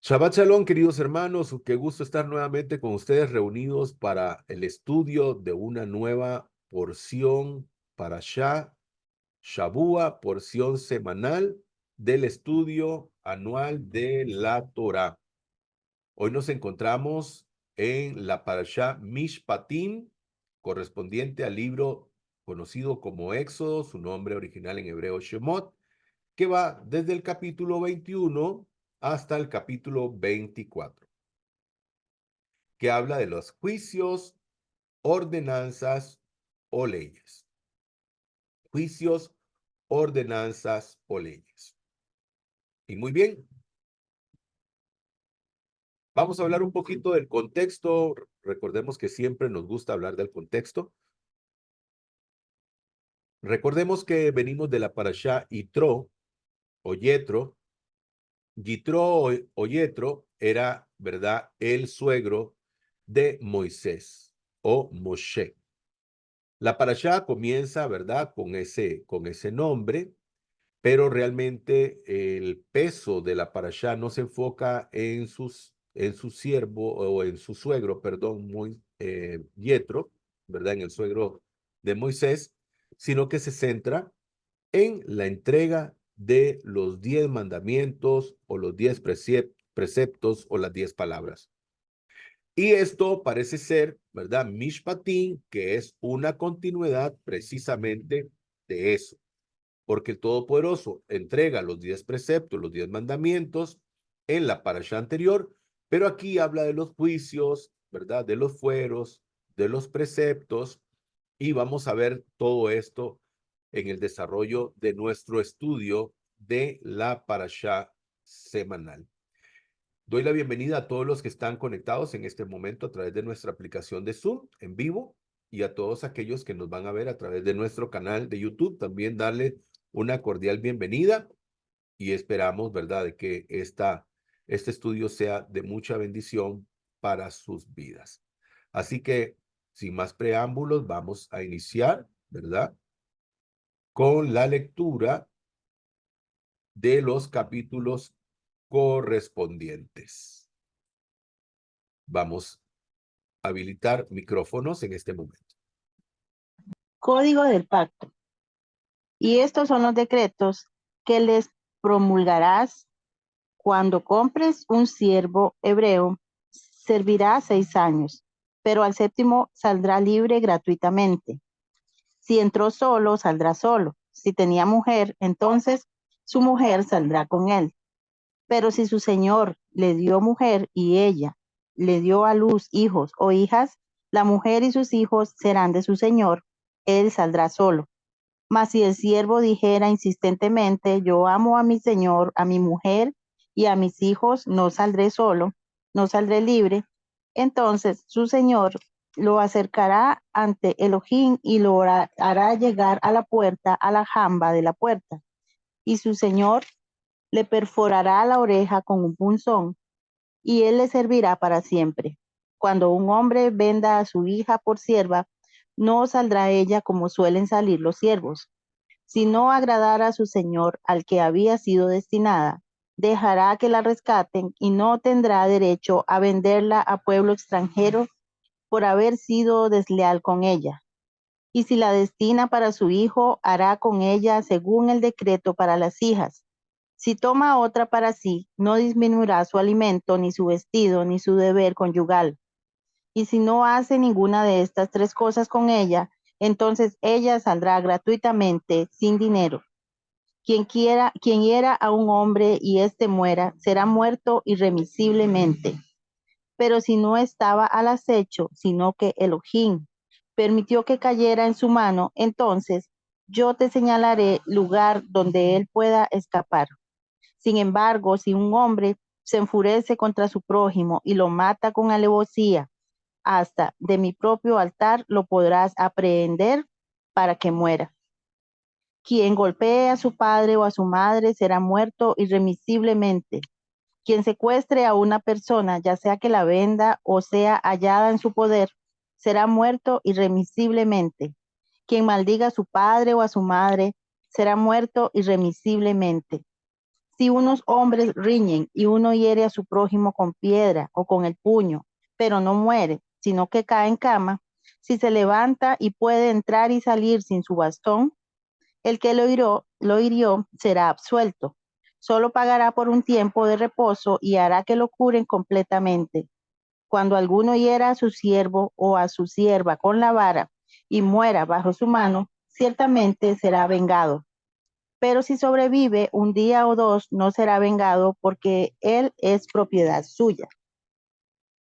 Shabbat Shalom, queridos hermanos, qué gusto estar nuevamente con ustedes reunidos para el estudio de una nueva porción para Shabúa, porción semanal del estudio anual de la Torá. Hoy nos encontramos en la Parashá Mishpatim, correspondiente al libro conocido como Éxodo, su nombre original en hebreo Shemot, que va desde el capítulo 21 hasta el capítulo 24, que habla de los juicios, ordenanzas o leyes. Juicios, ordenanzas o leyes. Y muy bien, vamos a hablar un poquito del contexto. Recordemos que siempre nos gusta hablar del contexto. Recordemos que venimos de la parashá Yitro o Yetro. Yitro o Yetro era, ¿verdad?, el suegro de Moisés o Moshe. La parashá comienza, ¿verdad?, con ese nombre, pero realmente el peso de la parashá no se enfoca en su siervo o en su suegro, perdón, Yetro, ¿verdad?, en el suegro de Moisés, sino que se centra en la entrega de los 10 mandamientos o los 10 preceptos o las 10 palabras. Y esto parece ser, ¿verdad?, Mishpatim, que es una continuidad precisamente de eso, porque el Todopoderoso entrega los 10 preceptos, los 10 mandamientos en la parasha anterior, pero aquí habla de los juicios, ¿verdad?, de los fueros, de los preceptos, y vamos a ver todo esto en el desarrollo de nuestro estudio de la parasha semanal. Doy la bienvenida a todos los que están conectados en este momento a través de nuestra aplicación de Zoom en vivo y a todos aquellos que nos van a ver a través de nuestro canal de YouTube. También darle una cordial bienvenida y esperamos, ¿verdad?, de que este estudio sea de mucha bendición para sus vidas. Así que, sin más preámbulos, vamos a iniciar, ¿verdad?, con la lectura de los capítulos correspondientes. Vamos a habilitar micrófonos en este momento. Código del pacto. Y estos son los decretos que les promulgarás cuando compres un siervo hebreo. Servirá 6 años, pero al séptimo saldrá libre gratuitamente. Si entró solo, saldrá solo. Si tenía mujer, entonces su mujer saldrá con él. Pero si su señor le dio mujer y ella le dio a luz hijos o hijas, la mujer y sus hijos serán de su señor, él saldrá solo. Mas si el siervo dijera insistentemente, yo amo a mi señor, a mi mujer y a mis hijos, no saldré solo, no saldré libre, entonces su señor lo acercará ante Elohim y lo hará llegar a la puerta, a la jamba de la puerta, y su señor le perforará la oreja con un punzón, y él le servirá para siempre. Cuando un hombre venda a su hija por sierva, no saldrá ella como suelen salir los siervos. Si no agradara a su señor al que había sido destinada, dejará que la rescaten y no tendrá derecho a venderla a pueblo extranjero por haber sido desleal con ella. Y si la destina para su hijo, hará con ella según el decreto para las hijas. Si toma otra para sí, no disminuirá su alimento, ni su vestido, ni su deber conyugal. Y si no hace ninguna de estas 3 cosas con ella, entonces ella saldrá gratuitamente sin dinero. Quien hiera a un hombre y éste muera, será muerto irremisiblemente. Pero si no estaba al acecho, sino que Elohim permitió que cayera en su mano, entonces yo te señalaré lugar donde él pueda escapar. Sin embargo, si un hombre se enfurece contra su prójimo y lo mata con alevosía, hasta de mi propio altar lo podrás aprehender para que muera. Quien golpee a su padre o a su madre será muerto irremisiblemente. Quien secuestre a una persona, ya sea que la venda o sea hallada en su poder, será muerto irremisiblemente. Quien maldiga a su padre o a su madre será muerto irremisiblemente. Si unos hombres riñen y uno hiere a su prójimo con piedra o con el puño, pero no muere, sino que cae en cama, si se levanta y puede entrar y salir sin su bastón, el que lo hirió será absuelto. Solo pagará por un tiempo de reposo y hará que lo curen completamente. Cuando alguno hiera a su siervo o a su sierva con la vara y muera bajo su mano, ciertamente será vengado. Pero si sobrevive un día o dos, no será vengado porque él es propiedad suya.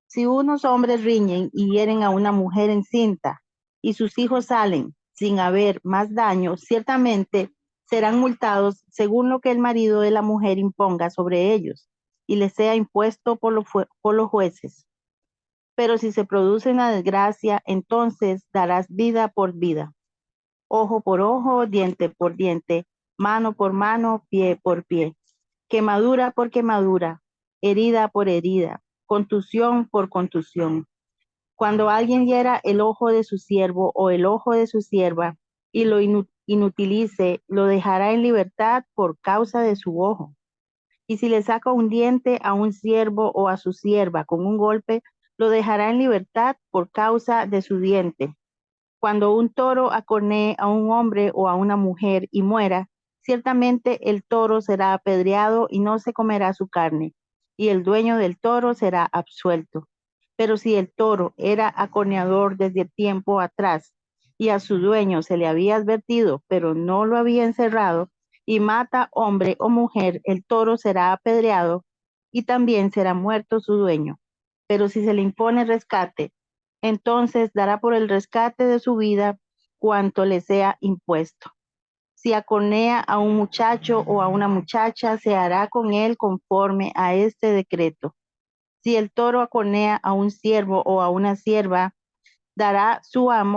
Si unos hombres riñen y hieren a una mujer encinta y sus hijos salen sin haber más daño, ciertamente serán multados según lo que el marido de la mujer imponga sobre ellos y les sea impuesto por los jueces. Pero si se produce una desgracia, entonces darás vida por vida, ojo por ojo, diente por diente, mano por mano, pie por pie, quemadura por quemadura, herida por herida, contusión por contusión. Cuando alguien hiera el ojo de su siervo o el ojo de su sierva y lo inutilice, lo dejará en libertad por causa de su ojo. Y si le saca un diente a un siervo o a su sierva con un golpe, lo dejará en libertad por causa de su diente. Cuando un toro acornee a un hombre o a una mujer y muera, ciertamente el toro será apedreado y no se comerá su carne, y el dueño del toro será absuelto. Pero si el toro era acorneador desde tiempo atrás y a su dueño se le había advertido, pero no lo había encerrado, y mata hombre o mujer, el toro será apedreado y también será muerto su dueño. Pero si se le impone rescate, entonces dará por el rescate de su vida cuanto le sea impuesto. Si acornea a un muchacho o a una muchacha, se hará con él conforme a este decreto. Si el toro acornea a un siervo o a una sierva, dará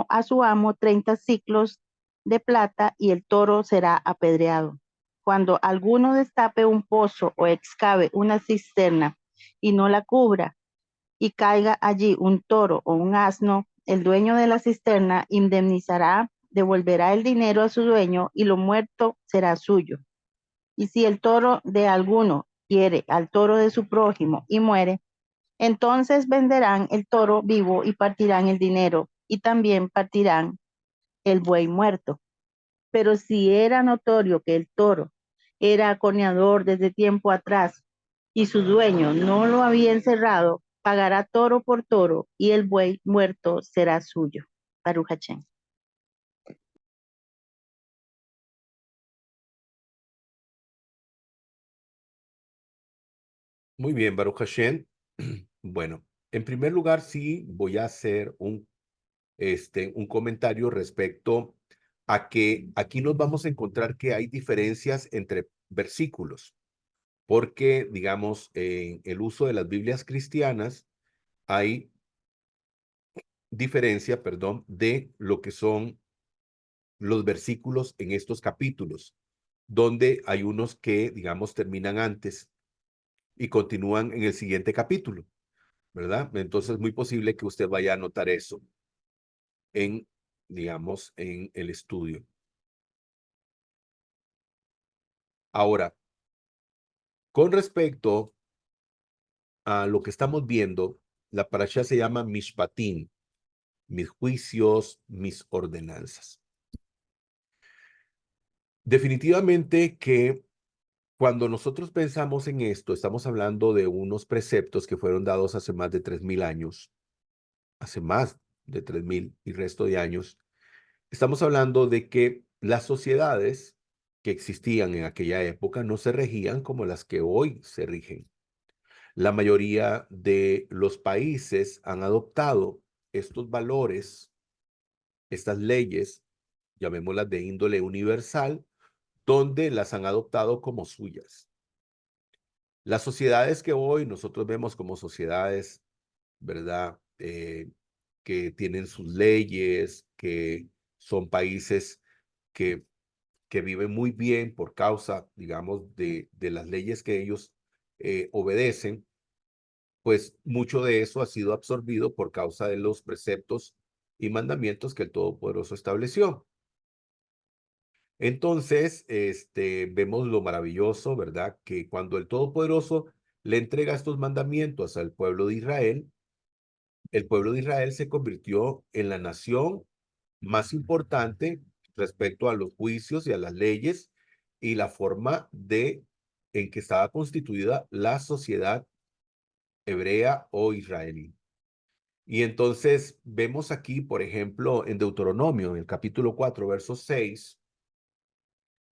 a su amo 30 siclos de plata y el toro será apedreado. Cuando alguno destape un pozo o excave una cisterna y no la cubra, y caiga allí un toro o un asno, el dueño de la cisterna indemnizará, devolverá el dinero a su dueño y lo muerto será suyo. Y si el toro de alguno hiere al toro de su prójimo y muere, entonces venderán el toro vivo y partirán el dinero y también partirán el buey muerto. Pero si era notorio que el toro era acorneador desde tiempo atrás y su dueño no lo había encerrado, pagará toro por toro y el buey muerto será suyo. Baruch Hachén. Muy bien, Baruch Hashem. Bueno, en primer lugar, sí voy a hacer un comentario respecto a que aquí nos vamos a encontrar que hay diferencias entre versículos, porque, digamos, en el uso de las Biblias cristianas hay diferencia, perdón, de lo que son los versículos en estos capítulos, donde hay unos que, digamos, terminan antes y continúan en el siguiente capítulo, ¿verdad? Entonces es muy posible que usted vaya a notar eso en, digamos, en el estudio. Ahora, con respecto a lo que estamos viendo, la parasha se llama Mishpatim, mis juicios, mis ordenanzas. Definitivamente que cuando nosotros pensamos en esto, estamos hablando de unos preceptos que fueron dados hace más de 3.000 años, hace más de 3.000 y resto de años. Estamos hablando de que las sociedades que existían en aquella época no se regían como las que hoy se rigen. La mayoría de los países han adoptado estos valores, estas leyes, llamémoslas de índole universal, donde las han adoptado como suyas. Las sociedades que hoy nosotros vemos como sociedades, ¿verdad? Que tienen sus leyes, que son países que, que viven muy bien por causa, digamos, de las leyes que ellos obedecen, pues mucho de eso ha sido absorbido por causa de los preceptos y mandamientos que el Todopoderoso estableció. Entonces, vemos lo maravilloso, ¿verdad? Que cuando el Todopoderoso le entrega estos mandamientos al pueblo de Israel, el pueblo de Israel se convirtió en la nación más importante respecto a los juicios y a las leyes y la forma en que estaba constituida la sociedad hebrea o israelí. Y entonces vemos aquí, por ejemplo, en Deuteronomio, en el capítulo 4, verso 6,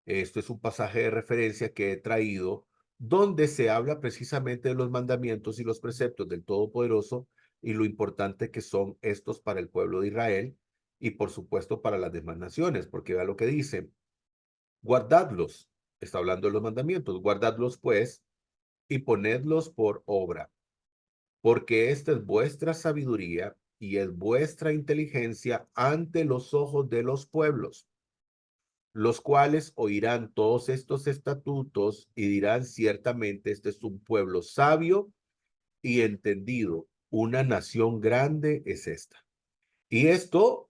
esto es un pasaje de referencia que he traído, donde se habla precisamente de los mandamientos y los preceptos del Todopoderoso y lo importante que son estos para el pueblo de Israel y por supuesto para las demás naciones, porque vea lo que dice, guardadlos, está hablando de los mandamientos, guardadlos pues y ponedlos por obra, porque esta es vuestra sabiduría y es vuestra inteligencia ante los ojos de los pueblos, los cuales oirán todos estos estatutos y dirán ciertamente este es un pueblo sabio y entendido, una nación grande es esta. Y esto,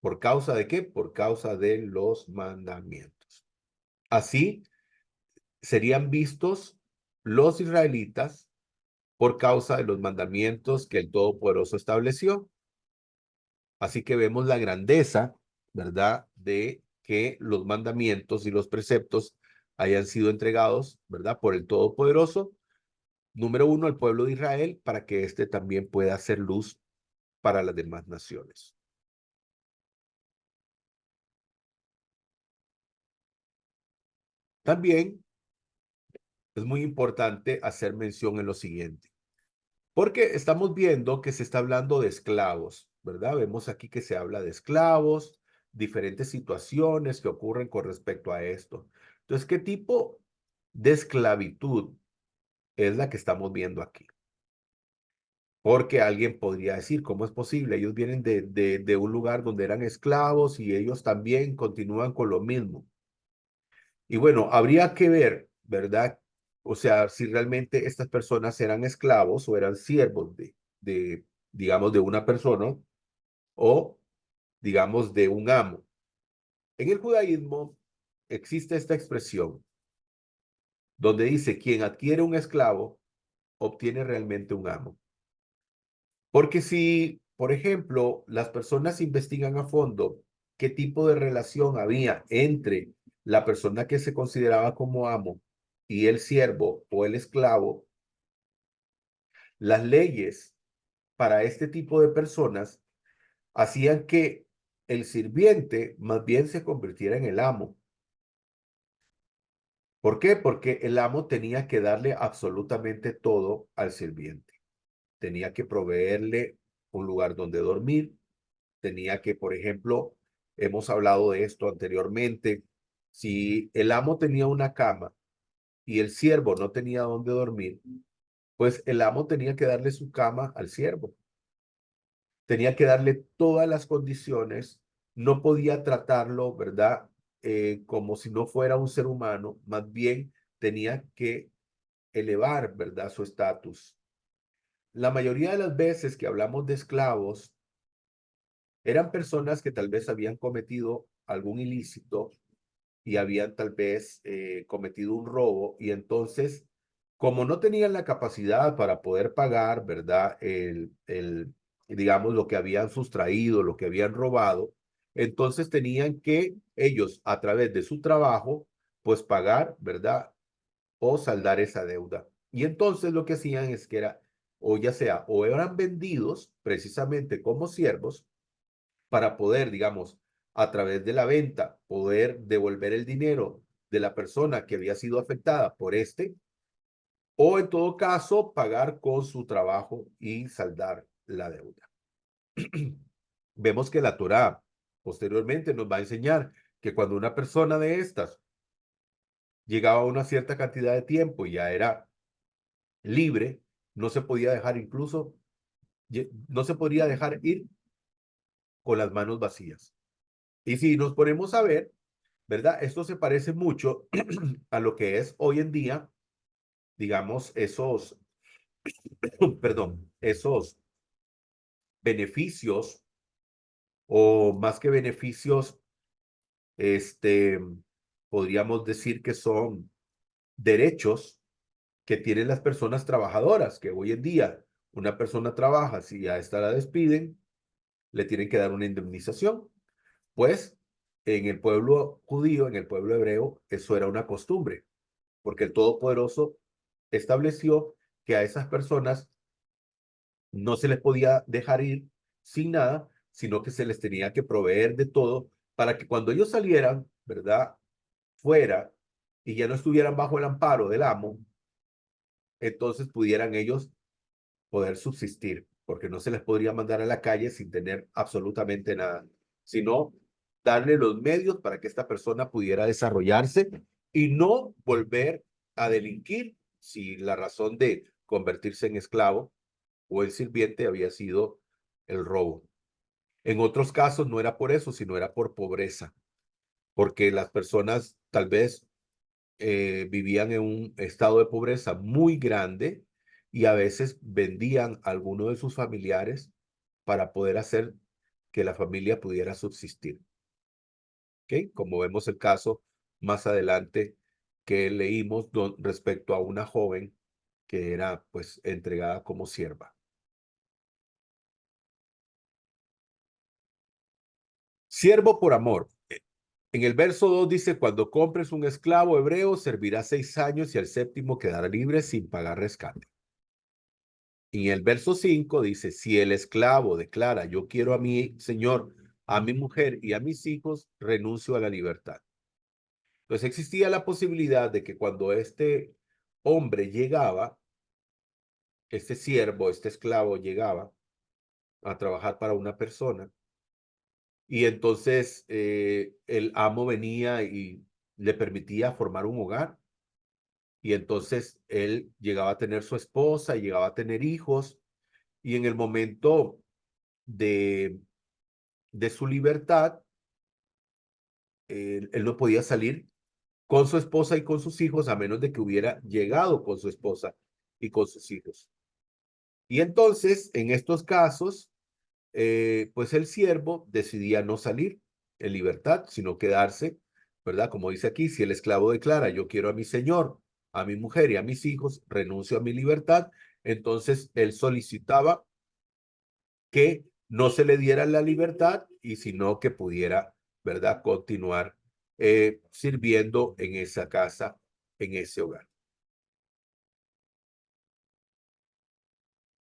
¿por causa de qué? Por causa de los mandamientos. Así serían vistos los israelitas por causa de los mandamientos que el Todopoderoso estableció. Así que vemos la grandeza, ¿verdad? De que los mandamientos y los preceptos hayan sido entregados, ¿verdad? Por el Todopoderoso, número uno, al pueblo de Israel, para que éste también pueda hacer luz para las demás naciones. También es muy importante hacer mención en lo siguiente, porque estamos viendo que se está hablando de esclavos, ¿verdad? Vemos aquí que se habla de esclavos, diferentes situaciones que ocurren con respecto a esto. Entonces, ¿qué tipo de esclavitud es la que estamos viendo aquí? Porque alguien podría decir, ¿cómo es posible? Ellos vienen de un lugar donde eran esclavos y ellos también continúan con lo mismo. Y bueno, habría que ver, ¿verdad? O sea, si realmente estas personas eran esclavos o eran siervos digamos, de una persona o, digamos, de un amo. En el judaísmo existe esta expresión donde dice, quien adquiere un esclavo obtiene realmente un amo. Porque si, por ejemplo, las personas investigan a fondo qué tipo de relación había entre la persona que se consideraba como amo y el siervo o el esclavo, las leyes para este tipo de personas hacían que el sirviente más bien se convirtiera en el amo. ¿Por qué? Porque el amo tenía que darle absolutamente todo al sirviente. Tenía que proveerle un lugar donde dormir, tenía que, por ejemplo, hemos hablado de esto anteriormente, si el amo tenía una cama y el siervo no tenía donde dormir, pues el amo tenía que darle su cama al siervo, tenía que darle todas las condiciones, no podía tratarlo, ¿verdad? Como si no fuera un ser humano, más bien tenía que elevar, ¿verdad? Su estatus. La mayoría de las veces que hablamos de esclavos, eran personas que tal vez habían cometido algún ilícito y habían tal vez cometido un robo y entonces, como no tenían la capacidad para poder pagar, ¿verdad? Digamos, lo que habían sustraído, lo que habían robado, entonces tenían que ellos, a través de su trabajo, pues pagar, ¿verdad? O saldar esa deuda. Y entonces lo que hacían es que era, o ya sea, o eran vendidos precisamente como siervos, para poder, digamos, a través de la venta, poder devolver el dinero de la persona que había sido afectada por o en todo caso, pagar con su trabajo y saldar la deuda. Vemos que la Torá posteriormente nos va a enseñar que cuando una persona de estas llegaba a una cierta cantidad de tiempo y ya era libre, no se podía dejar incluso, no se podría dejar ir con las manos vacías. Y si nos ponemos a ver, ¿verdad? Esto se parece mucho a lo que es hoy en día, digamos, perdón, esos beneficios o más que beneficios, este, podríamos decir que son derechos que tienen las personas trabajadoras, que hoy en día una persona trabaja, si a esta la despiden, le tienen que dar una indemnización. Pues en el pueblo judío, en el pueblo hebreo, eso era una costumbre, porque el Todopoderoso estableció que a esas personas no se les podía dejar ir sin nada, sino que se les tenía que proveer de todo para que cuando ellos salieran, ¿verdad? Fuera y ya no estuvieran bajo el amparo del amo, entonces pudieran ellos poder subsistir, porque no se les podría mandar a la calle sin tener absolutamente nada, sino darle los medios para que esta persona pudiera desarrollarse y no volver a delinquir si la razón de convertirse en esclavo o en sirviente había sido el robo. En otros casos no era por eso, sino era por pobreza, porque las personas tal vez vivían en un estado de pobreza muy grande y a veces vendían a alguno de sus familiares para poder hacer que la familia pudiera subsistir. ¿Ok? Como vemos el caso más adelante que leímos respecto a una joven que era pues entregada como sierva. Siervo por amor. En el verso 2 dice, cuando compres un esclavo hebreo, servirá 6 años y al séptimo quedará libre sin pagar rescate. Y en el verso 5 dice, si el esclavo declara, yo quiero a mi señor, a mi mujer y a mis hijos, renuncio a la libertad. Entonces existía la posibilidad de que cuando este hombre llegaba, este siervo, este esclavo llegaba a trabajar para una persona, y entonces el amo venía y le permitía formar un hogar, y entonces él llegaba a tener su esposa y llegaba a tener hijos, y en el momento de su libertad, él no podía salir con su esposa y con sus hijos a menos de que hubiera llegado con su esposa y con sus hijos. Y entonces, en estos casos, pues el siervo decidía no salir en libertad, sino quedarse, ¿verdad? Como dice aquí, si el esclavo declara, yo quiero a mi señor, a mi mujer y a mis hijos, renuncio a mi libertad, entonces él solicitaba que no se le diera la libertad y sino que pudiera, ¿verdad?, continuar sirviendo en esa casa, en ese hogar.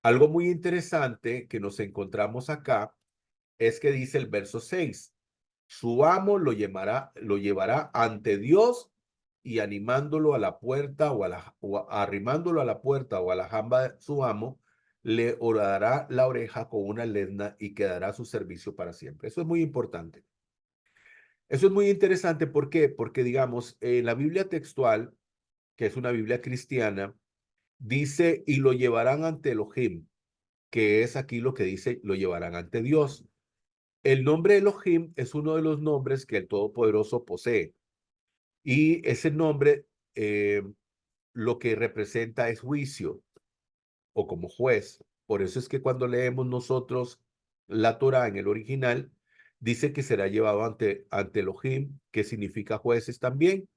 Algo muy interesante que nos encontramos acá es que dice el verso 6, su amo lo llevará ante Dios y animándolo a la puerta o arrimándolo a la puerta o a la jamba de su amo, le orará la oreja con una ledna y quedará a su servicio para siempre. Eso es muy importante. Eso es muy interesante. ¿Por qué? Porque, digamos, en la Biblia textual, que es una Biblia cristiana, dice, y lo llevarán ante Elohim, que es aquí lo que dice, lo llevarán ante Dios. El nombre Elohim es uno de los nombres que el Todopoderoso posee. Y ese nombre lo que representa es juicio o como juez. Por eso es que cuando leemos nosotros la Torá en el original, dice que será llevado ante Elohim, que significa jueces también.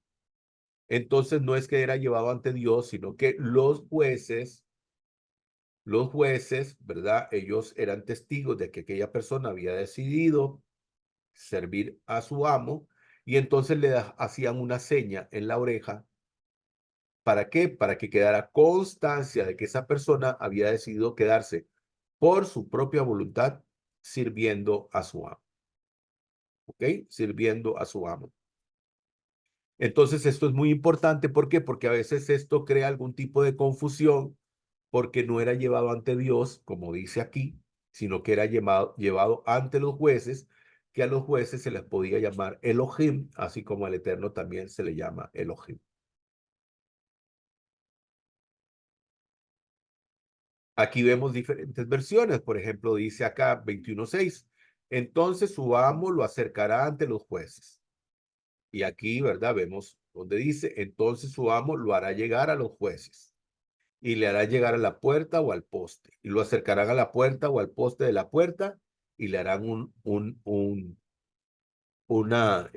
Entonces no es que era llevado ante Dios, sino que los jueces, ¿verdad? Ellos eran testigos de que aquella persona había decidido servir a su amo y entonces hacían una seña en la oreja. ¿Para qué? Para que quedara constancia de que esa persona había decidido quedarse por su propia voluntad sirviendo a su amo. ¿Ok? Sirviendo a su amo. Entonces, esto es muy importante. ¿Por qué? Porque a veces esto crea algún tipo de confusión porque no era llevado ante Dios, como dice aquí, sino que era llevado ante los jueces, que a los jueces se les podía llamar Elohim, así como al Eterno también se le llama Elohim. Aquí vemos diferentes versiones. Por ejemplo, dice acá 21:6. Entonces su amo lo acercará ante los jueces. Y aquí, ¿verdad? Vemos donde dice, entonces su amo lo hará llegar a los jueces y le hará llegar a la puerta o al poste. Y lo acercarán a la puerta o al poste de la puerta y le harán una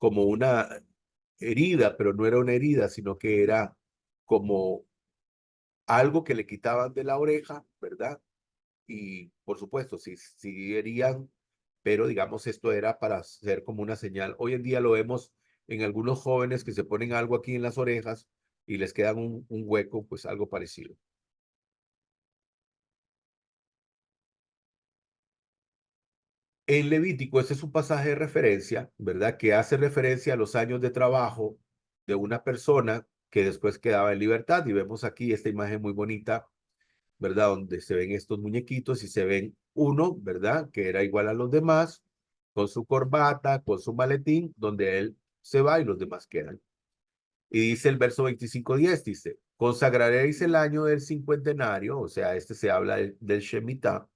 como una herida, pero no era una herida, sino que era como algo que le quitaban de la oreja, ¿verdad? Y por supuesto, sí herían, pero digamos, esto era para ser como una señal. Hoy en día lo vemos en algunos jóvenes que se ponen algo aquí en las orejas y les queda un hueco, pues algo parecido. En Levítico, este es un pasaje de referencia, ¿verdad? Que hace referencia a los años de trabajo de una persona que después quedaba en libertad. Y vemos aquí esta imagen muy bonita, ¿verdad? Donde se ven estos muñequitos y se ven uno, ¿verdad? Que era igual a los demás, con su corbata, con su maletín, donde él se va y los demás quedan. Y dice el verso 25:10, dice, consagraréis el año del cincuentenario, o sea, este se habla del Shemitah,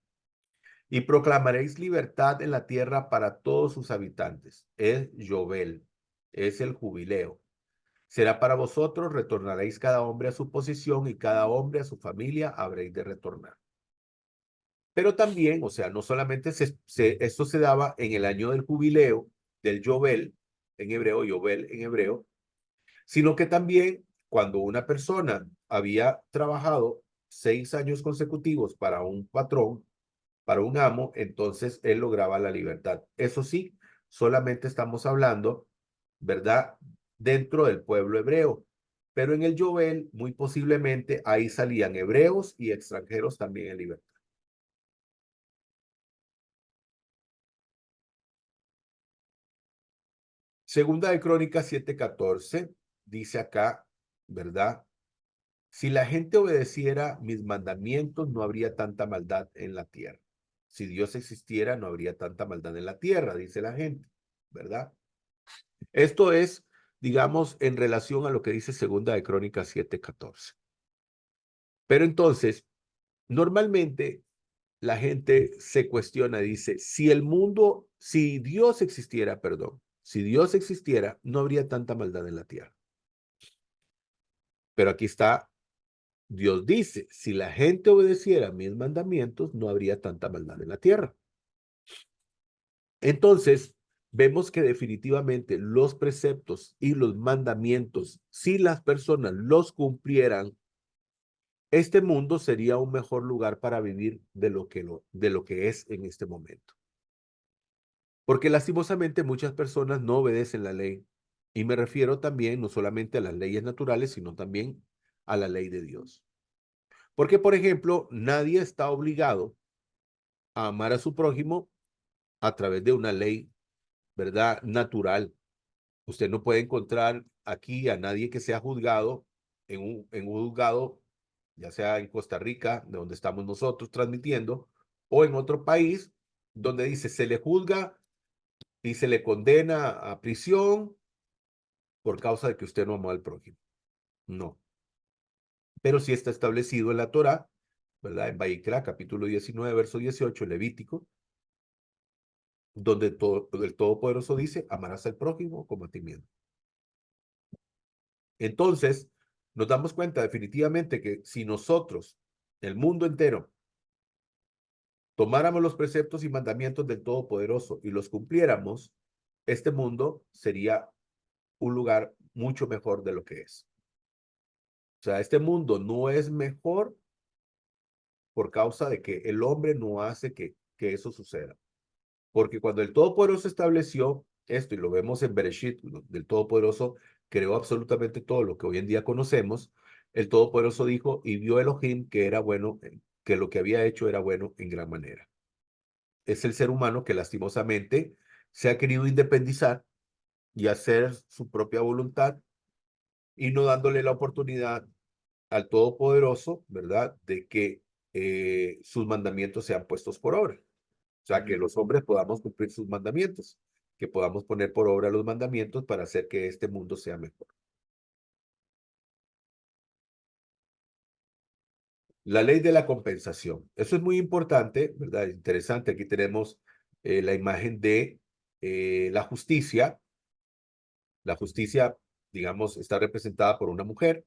y proclamaréis libertad en la tierra para todos sus habitantes. Es Yobel, es el jubileo. Será para vosotros, retornaréis cada hombre a su posición y cada hombre a su familia habréis de retornar. Pero también, o sea, no solamente esto se daba en el año del jubileo, del Yobel, en hebreo, Yobel en hebreo, sino que también cuando una persona había trabajado 6 años consecutivos para un patrón, para un amo, entonces él lograba la libertad. Eso sí, solamente estamos hablando, ¿verdad? Dentro del pueblo hebreo. Pero en el Yobel, muy posiblemente, ahí salían hebreos y extranjeros también en libertad. Segunda de Crónicas 7:14, dice acá, ¿verdad? Si la gente obedeciera mis mandamientos, no habría tanta maldad en la tierra. Si Dios existiera, no habría tanta maldad en la tierra, dice la gente, ¿verdad? Esto es, digamos, en relación a lo que dice Segunda de Crónicas 7:14. Pero entonces, normalmente la gente se cuestiona, dice, si Dios existiera, perdón, si Dios existiera, no habría tanta maldad en la tierra. Pero aquí está, Dios dice, si la gente obedeciera mis mandamientos, no habría tanta maldad en la tierra. Entonces, vemos que definitivamente los preceptos y los mandamientos, si las personas los cumplieran, este mundo sería un mejor lugar para vivir de lo que es en este momento. Porque lastimosamente muchas personas no obedecen la ley. Y me refiero también no solamente a las leyes naturales, sino también a la ley de Dios. Porque, por ejemplo, nadie está obligado a amar a su prójimo a través de una ley, ¿verdad? Natural. Usted no puede encontrar aquí a nadie que sea juzgado en un juzgado, ya sea en Costa Rica, de donde estamos nosotros transmitiendo, o en otro país donde dice se le juzga y se le condena a prisión por causa de que usted no amó al prójimo. No. Pero sí está establecido en la Torá, ¿verdad? En Vayikra, capítulo 19, verso 18, Levítico, donde el Todopoderoso dice, amarás al prójimo como a ti mismo. Entonces, nos damos cuenta definitivamente que si nosotros, el mundo entero, tomáramos los preceptos y mandamientos del Todopoderoso y los cumpliéramos, este mundo sería un lugar mucho mejor de lo que es. O sea, este mundo no es mejor por causa de que el hombre no hace que eso suceda. Porque cuando el Todopoderoso estableció esto, y lo vemos en Bereshit, del Todopoderoso creó absolutamente todo lo que hoy en día conocemos, el Todopoderoso dijo, y vio Elohim que era bueno, que lo que había hecho era bueno en gran manera. Es el ser humano que lastimosamente se ha querido independizar y hacer su propia voluntad y no dándole la oportunidad al Todopoderoso, ¿verdad? De que sus mandamientos sean puestos por obra. O sea, que los hombres podamos cumplir sus mandamientos, que podamos poner por obra los mandamientos para hacer que este mundo sea mejor. La ley de la compensación. Eso es muy importante, ¿verdad? Interesante. Aquí tenemos la imagen de la justicia. La justicia, digamos, está representada por una mujer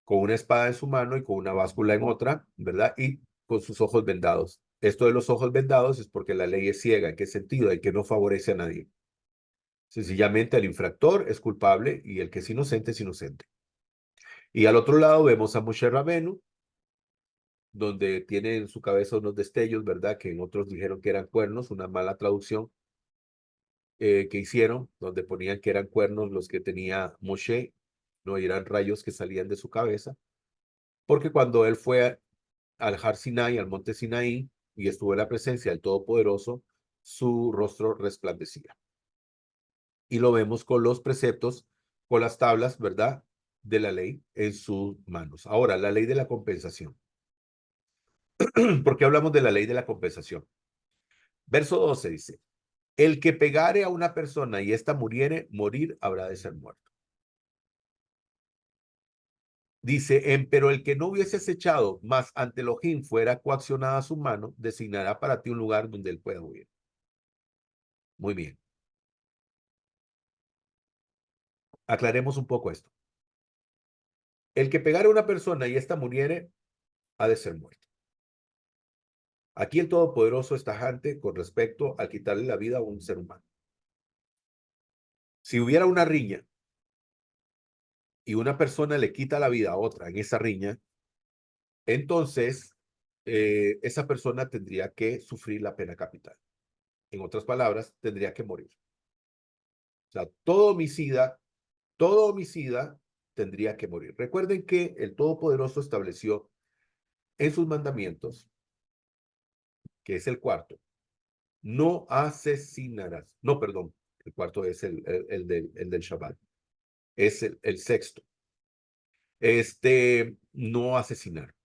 con una espada en su mano y con una báscula en otra, ¿verdad? Y con sus ojos vendados. Esto de los ojos vendados es porque la ley es ciega. ¿En qué sentido? En que no favorece a nadie. Sencillamente el infractor es culpable y el que es inocente es inocente. Y al otro lado vemos a Moshe Rabenu, donde tiene en su cabeza unos destellos, ¿verdad? Que en otros dijeron que eran cuernos, una mala traducción que hicieron, donde ponían que eran cuernos los que tenía Moshe, no y eran rayos que salían de su cabeza, porque cuando él fue al Har Sinai, al monte Sinaí, y estuvo en la presencia del Todopoderoso, su rostro resplandecía. Y lo vemos con los preceptos, con las tablas, ¿verdad? De la ley en sus manos. Ahora, la ley de la compensación. ¿Por qué hablamos de la ley de la compensación? Verso 12 dice, el que pegare a una persona y ésta muriere, morir habrá de ser muerto. Dice, pero el que no hubiese echado, más ante Elohim fuera coaccionada su mano, designará para ti un lugar donde él pueda huir. Muy bien. Aclaremos un poco esto. El que pegare a una persona y ésta muriere, ha de ser muerto. Aquí el Todopoderoso es tajante con respecto al quitarle la vida a un ser humano. Si hubiera una riña y una persona le quita la vida a otra en esa riña, entonces esa persona tendría que sufrir la pena capital. En otras palabras, tendría que morir. O sea, todo homicida tendría que morir. Recuerden que el Todopoderoso estableció en sus mandamientos, que es el cuarto, no asesinarás. No, perdón, el cuarto es el del Shabbat. Es el sexto. No asesinar.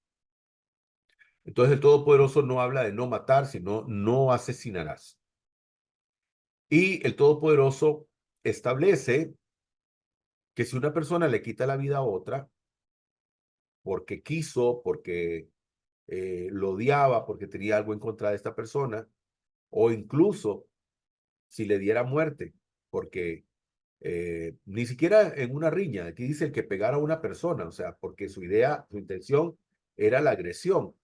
Entonces el Todopoderoso no habla de no matar, sino no asesinarás. Y el Todopoderoso establece que si una persona le quita la vida a otra, porque quiso, porque lo odiaba, porque tenía algo en contra de esta persona, o incluso si le diera muerte, porque ni siquiera en una riña, aquí dice el que pegara a una persona, o sea, porque su idea, su intención era la agresión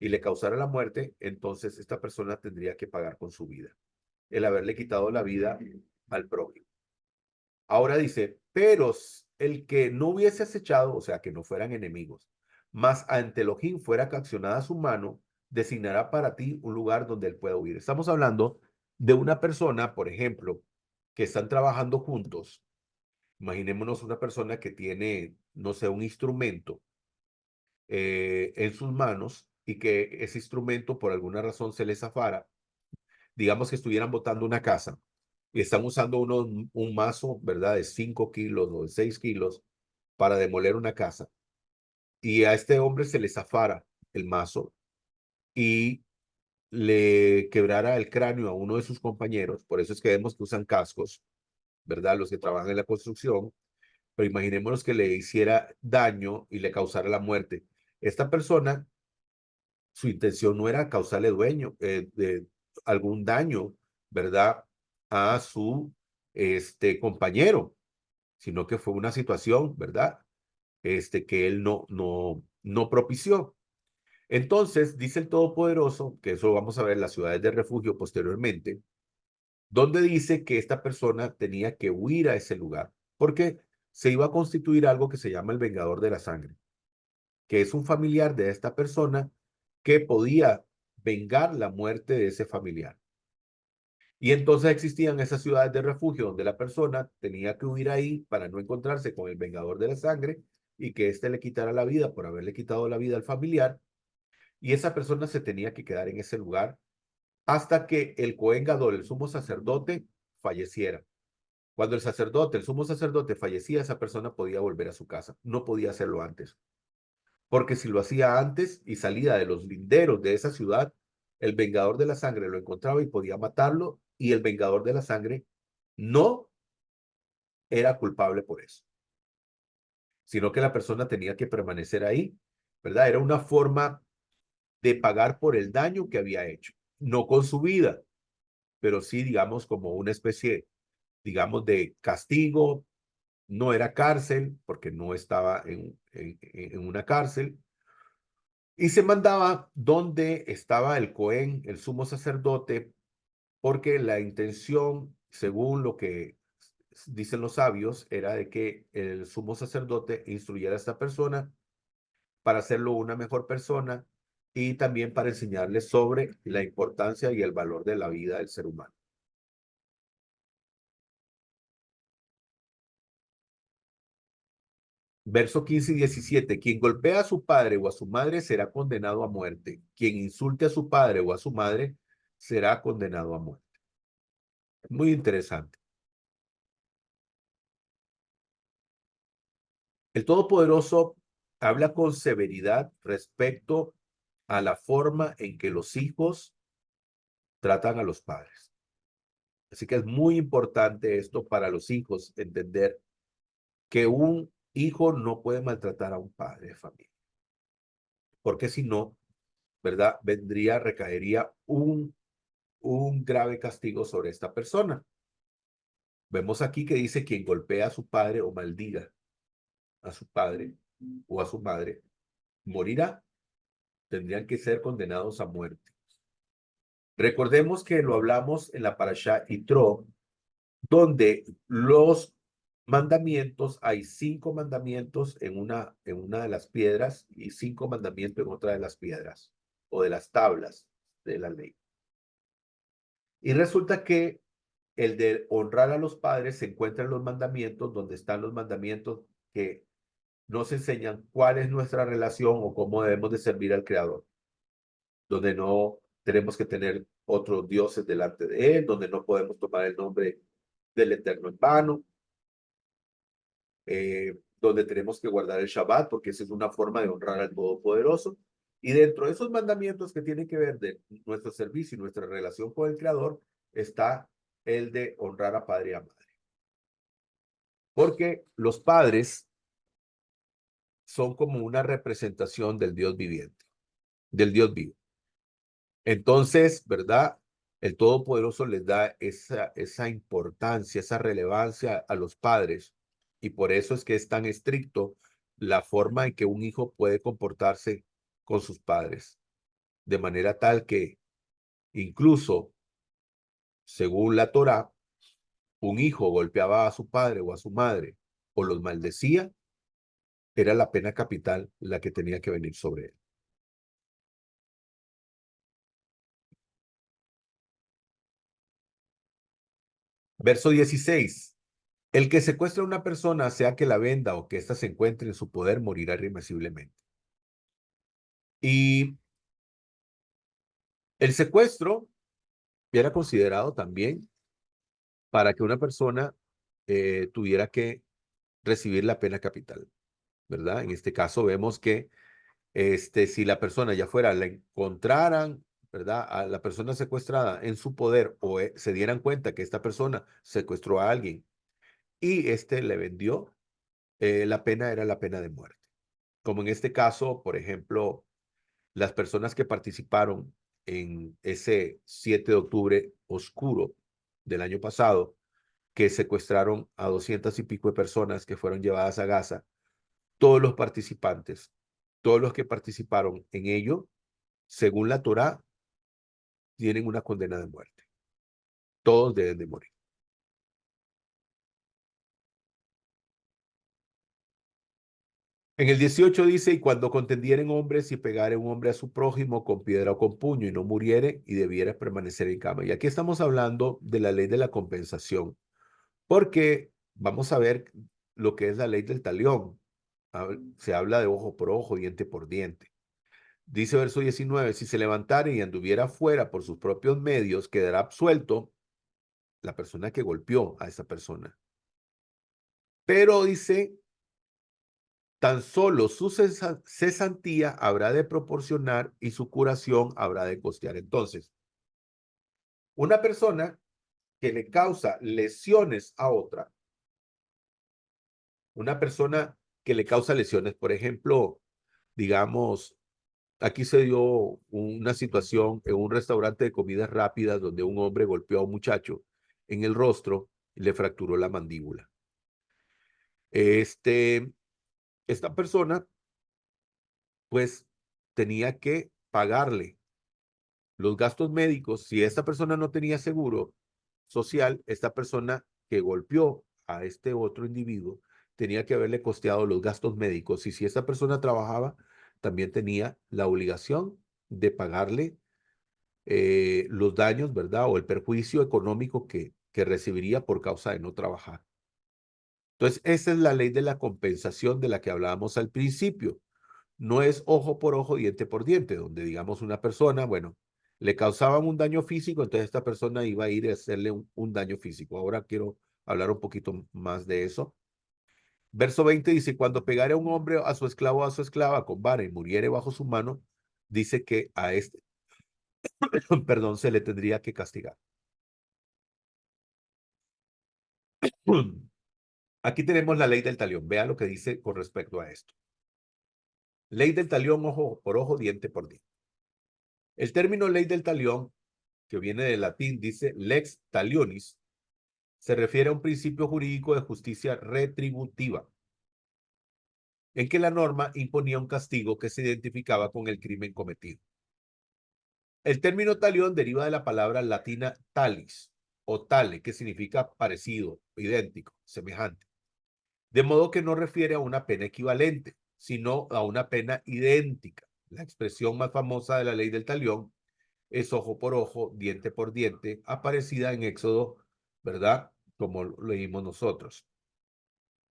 y le causara la muerte, entonces esta persona tendría que pagar con su vida, el haberle quitado la vida al prójimo. Ahora dice, pero el que no hubiese acechado, o sea, que no fueran enemigos, más ante Elohim fuera accionada su mano, designará para ti un lugar donde él pueda huir. Estamos hablando de una persona, por ejemplo, que están trabajando juntos. Imaginémonos una persona que tiene, no sé, un instrumento en sus manos y que ese instrumento por alguna razón se le zafara. Digamos que estuvieran botando una casa y están usando un mazo, ¿verdad? De 5 kilos o de 6 kilos para demoler una casa. Y a este hombre se le zafara el mazo y le quebrara el cráneo a uno de sus compañeros. Por eso es que vemos que usan cascos, ¿verdad? Los que trabajan en la construcción. Pero imaginémonos que le hiciera daño y le causara la muerte. Esta persona, su intención no era causarle de algún daño, ¿verdad? A su compañero, sino que fue una situación, ¿verdad? Que él no propició. Entonces, dice el Todopoderoso, que eso vamos a ver en las ciudades de refugio posteriormente, donde dice que esta persona tenía que huir a ese lugar, porque se iba a constituir algo que se llama el vengador de la sangre, que es un familiar de esta persona que podía vengar la muerte de ese familiar. Y entonces existían esas ciudades de refugio donde la persona tenía que huir ahí para no encontrarse con el vengador de la sangre y que éste le quitara la vida por haberle quitado la vida al familiar. Y esa persona se tenía que quedar en ese lugar hasta que el Cohen Gadol, el sumo sacerdote, falleciera. Cuando el sumo sacerdote fallecía, esa persona podía volver a su casa. No podía hacerlo antes. Porque si lo hacía antes y salía de los linderos de esa ciudad, el vengador de la sangre lo encontraba y podía matarlo, y el vengador de la sangre no era culpable por eso, sino que la persona tenía que permanecer ahí, ¿verdad? Era una forma de pagar por el daño que había hecho, no con su vida, pero sí, digamos, como una especie, digamos, de castigo. No era cárcel, porque no estaba en una cárcel, y se mandaba donde estaba el Cohen, el sumo sacerdote, porque la intención, según lo que dicen los sabios, era de que el sumo sacerdote instruyera a esta persona para hacerlo una mejor persona y también para enseñarle sobre la importancia y el valor de la vida del ser humano. Verso 15 y 17. Quien golpea a su padre o a su madre será condenado a muerte. Quien insulte a su padre o a su madre será condenado a muerte. Muy interesante. El Todopoderoso habla con severidad respecto a la forma en que los hijos tratan a los padres. Así que es muy importante esto para los hijos, entender que un hijo no puede maltratar a un padre de familia, porque si no, ¿verdad? Recaería un grave castigo sobre esta persona. Vemos aquí que dice quien golpea a su padre o maldiga a su padre o a su madre, morirá. Tendrían que ser condenados a muerte. Recordemos que lo hablamos en la Parashá Yitro, donde los mandamientos, hay 5 mandamientos en una de las piedras y 5 mandamientos en otra de las piedras o de las tablas de la ley. Y resulta que el de honrar a los padres se encuentra en los mandamientos, donde están los mandamientos que nos enseñan cuál es nuestra relación o cómo debemos de servir al Creador, donde no tenemos que tener otros dioses delante de Él, donde no podemos tomar el nombre del Eterno en vano, donde tenemos que guardar el Shabbat, porque esa es una forma de honrar al Todopoderoso. Y dentro de esos mandamientos que tienen que ver de nuestro servicio y nuestra relación con el Creador, está el de honrar a padre y a madre. Porque los padres son como una representación del Dios viviente, del Dios vivo. Entonces, ¿verdad? El Todopoderoso les da esa importancia, esa relevancia a los padres. Y por eso es que es tan estricto la forma en que un hijo puede comportarse con sus padres. De manera tal que incluso, según la Torá, un hijo golpeaba a su padre o a su madre o los maldecía, era la pena capital la que tenía que venir sobre él. Verso 16. El que secuestra a una persona, sea que la venda o que ésta se encuentre en su poder, morirá irremisiblemente. Y el secuestro era considerado también para que una persona tuviera que recibir la pena capital, ¿verdad? En este caso vemos que si la persona ya fuera, la encontraran, ¿verdad? A la persona secuestrada en su poder o se dieran cuenta que esta persona secuestró a alguien y le vendió, la pena era la pena de muerte. Como en este caso, por ejemplo, las personas que participaron en ese 7 de octubre oscuro del año pasado, que secuestraron a 200 y pico de personas que fueron llevadas a Gaza, todos los participantes, todos los que participaron en ello, según la Torá, tienen una condena de muerte. Todos deben de morir. En el 18 dice, y cuando contendieren hombres y pegaren un hombre a su prójimo con piedra o con puño y no muriere y debiera permanecer en cama. Y aquí estamos hablando de la ley de la compensación, porque vamos a ver lo que es la ley del talión. Se habla de ojo por ojo, diente por diente. Dice verso 19, si se levantara y anduviera fuera por sus propios medios, quedará absuelto la persona que golpeó a esa persona. Pero dice, tan solo su cesantía habrá de proporcionar y su curación habrá de costear. Entonces, una persona que le causa lesiones a otra, una persona que le causa lesiones, por ejemplo, digamos, aquí se dio una situación en un restaurante de comidas rápidas donde un hombre golpeó a un muchacho en el rostro y le fracturó la mandíbula. Esta persona, pues, tenía que pagarle los gastos médicos. Si esta persona no tenía seguro social, esta persona que golpeó a este otro individuo, tenía que haberle costeado los gastos médicos. Y si esa persona trabajaba, también tenía la obligación de pagarle los daños, ¿verdad? O el perjuicio económico que recibiría por causa de no trabajar. Entonces, esa es la ley de la compensación de la que hablábamos al principio. No es ojo por ojo, diente por diente, donde digamos una persona, bueno, le causaban un daño físico, entonces esta persona iba a ir a hacerle un daño físico. Ahora quiero hablar un poquito más de eso. Verso 20 dice, cuando pegare a un hombre a su esclavo o a su esclava con vara y muriere bajo su mano, dice que a este, perdón, se le tendría que castigar. Aquí tenemos la ley del talión. Vea lo que dice con respecto a esto. Ley del talión, ojo por ojo, diente por diente. El término ley del talión, que viene del latín, dice lex talionis, se refiere a un principio jurídico de justicia retributiva, en que la norma imponía un castigo que se identificaba con el crimen cometido. El término talión deriva de la palabra latina talis o tale, que significa parecido, idéntico, semejante. De modo que no refiere a una pena equivalente, sino a una pena idéntica. La expresión más famosa de la ley del talión es ojo por ojo, diente por diente, aparecida en Éxodo, ¿verdad? Como leímos nosotros.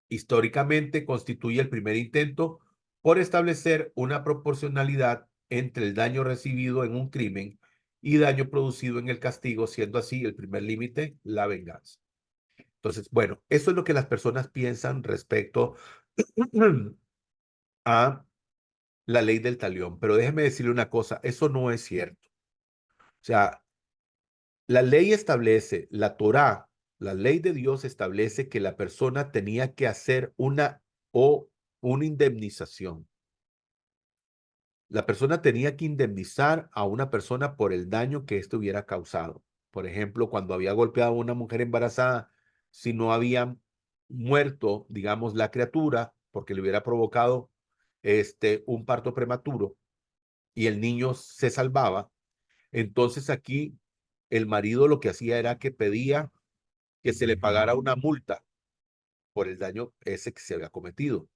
Históricamente constituye el primer intento por establecer una proporcionalidad entre el daño recibido en un crimen y daño producido en el castigo, siendo así el primer límite la venganza. Entonces, bueno, eso es lo que las personas piensan respecto a la ley del talión, pero déjeme decirle una cosa, eso no es cierto. O sea, la ley establece, la Torá, la ley de Dios establece que la persona tenía que hacer una indemnización. La persona tenía que indemnizar a una persona por el daño que éste hubiera causado. Por ejemplo, cuando había golpeado a una mujer embarazada, si no había muerto, digamos, la criatura, porque le hubiera provocado un parto prematuro y el niño se salvaba, entonces aquí el marido lo que hacía era que pedía que se le pagara una multa por el daño ese que se había cometido.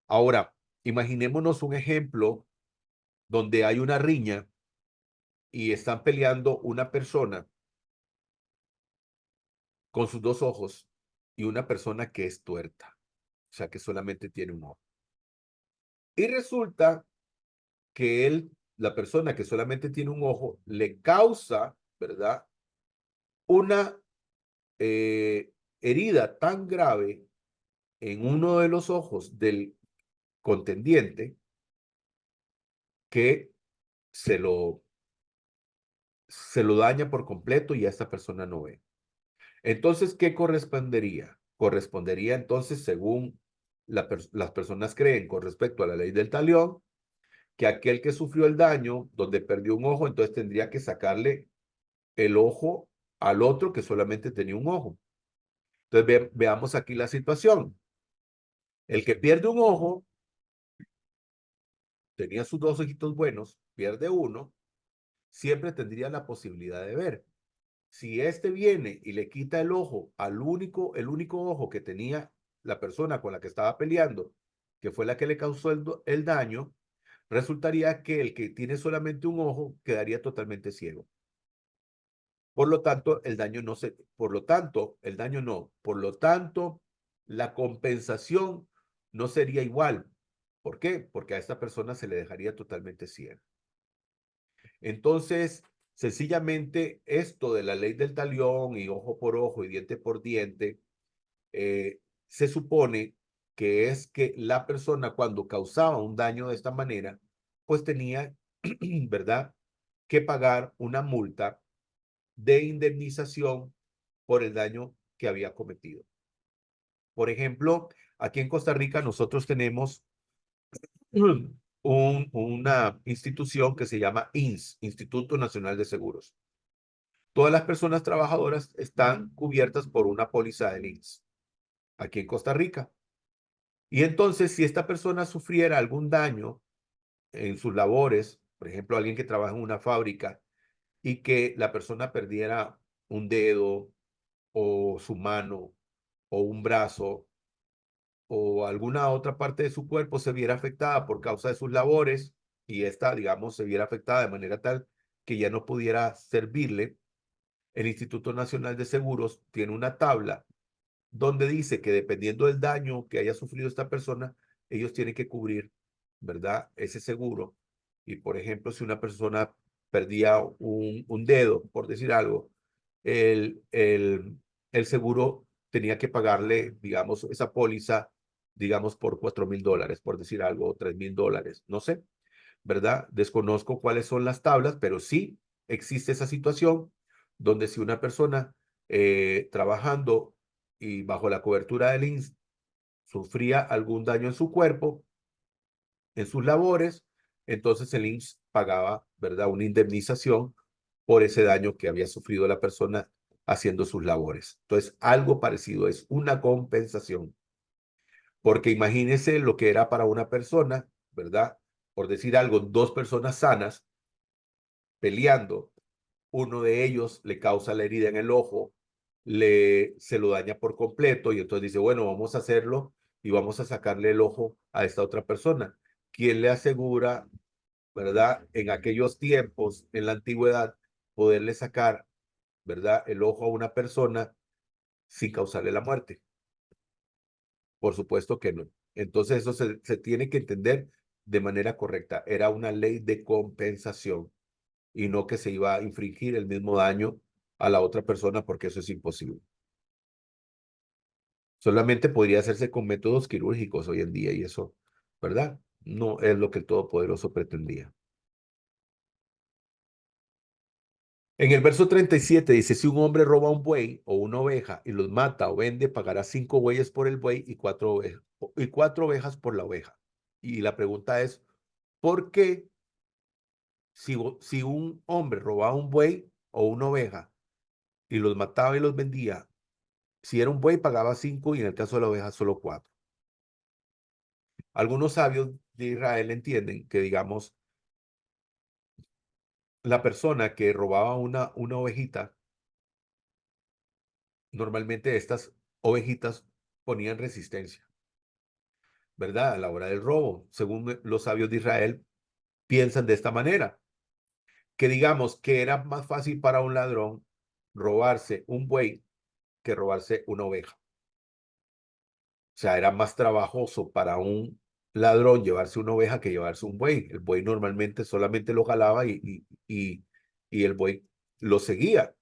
Ahora, imaginémonos un ejemplo donde hay una riña y están peleando una persona con sus dos ojos y una persona que es tuerta, o sea, que solamente tiene un ojo. Y resulta que la persona que solamente tiene un ojo, le causa, ¿verdad? Una herida tan grave en uno de los ojos del contendiente que se lo, se lo daña por completo y a esta persona no ve. Entonces, ¿qué correspondería? Correspondería entonces, según las personas creen con respecto a la ley del talión, que aquel que sufrió el daño, donde perdió un ojo, entonces tendría que sacarle el ojo al otro que solamente tenía un ojo. Entonces, veamos aquí la situación. El que pierde un ojo, tenía sus dos ojitos buenos, pierde uno, siempre tendría la posibilidad de ver. Si este viene y le quita el ojo el único ojo que tenía la persona con la que estaba peleando, que fue la que le causó el daño, resultaría que el que tiene solamente un ojo quedaría totalmente ciego. Por lo tanto, el daño no se, por lo tanto, el daño no, por lo tanto, la compensación no sería igual. ¿Por qué? Porque a esta persona se le dejaría totalmente ciega. Entonces, sencillamente, esto de la ley del talión y ojo por ojo y diente por diente, se supone que es que la persona cuando causaba un daño de esta manera, pues tenía, ¿verdad?, que pagar una multa de indemnización por el daño que había cometido. Por ejemplo, aquí en Costa Rica nosotros tenemos una institución que se llama INS, Instituto Nacional de Seguros. Todas las personas trabajadoras están cubiertas por una póliza del INS aquí en Costa Rica. Y entonces, si esta persona sufriera algún daño en sus labores, por ejemplo, alguien que trabaja en una fábrica y que la persona perdiera un dedo o su mano o un brazo o alguna otra parte de su cuerpo se viera afectada por causa de sus labores y esta, digamos, se viera afectada de manera tal que ya no pudiera servirle, el Instituto Nacional de Seguros tiene una tabla donde dice que dependiendo del daño que haya sufrido esta persona, ellos tienen que cubrir, ¿verdad? Ese seguro. Y por ejemplo, si una persona perdía un dedo, por decir algo, el, el, el seguro tenía que pagarle, digamos, esa póliza, digamos, por $4,000, por decir algo, o $3,000, no sé, ¿verdad? Desconozco cuáles son las tablas, pero sí existe esa situación donde si una persona trabajando y bajo la cobertura del INSS sufría algún daño en su cuerpo, en sus labores, entonces el INSS pagaba, ¿verdad?, una indemnización por ese daño que había sufrido la persona haciendo sus labores. Entonces, algo parecido es una compensación, porque imagínese lo que era para una persona, ¿verdad? Por decir algo, dos personas sanas peleando, uno de ellos le causa la herida en el ojo, se lo daña por completo y entonces dice, bueno, vamos a hacerlo y vamos a sacarle el ojo a esta otra persona. ¿Quién le asegura, verdad, en aquellos tiempos, en la antigüedad, poderle sacar, verdad, el ojo a una persona sin causarle la muerte? Por supuesto que no. Entonces eso se tiene que entender de manera correcta. Era una ley de compensación y no que se iba a infringir el mismo daño a la otra persona porque eso es imposible. Solamente podría hacerse con métodos quirúrgicos hoy en día y eso, ¿verdad? No es lo que el Todopoderoso pretendía. En el verso 37 dice, si un hombre roba un buey o una oveja y los mata o vende, pagará 5 bueyes por el buey y 4 ovejas por la oveja. Y la pregunta es, ¿por qué si un hombre robaba un buey o una oveja y los mataba y los vendía, si era un buey pagaba 5 y en el caso de la oveja solo 4? Algunos sabios de Israel entienden que, digamos, la persona que robaba una ovejita, normalmente estas ovejitas ponían resistencia, ¿verdad? A la hora del robo. Según los sabios de Israel, piensan de esta manera, que digamos que era más fácil para un ladrón robarse un buey que robarse una oveja. O sea, era más trabajoso para un ladrón llevarse una oveja que llevarse un buey. El buey normalmente solamente lo jalaba y el buey lo seguía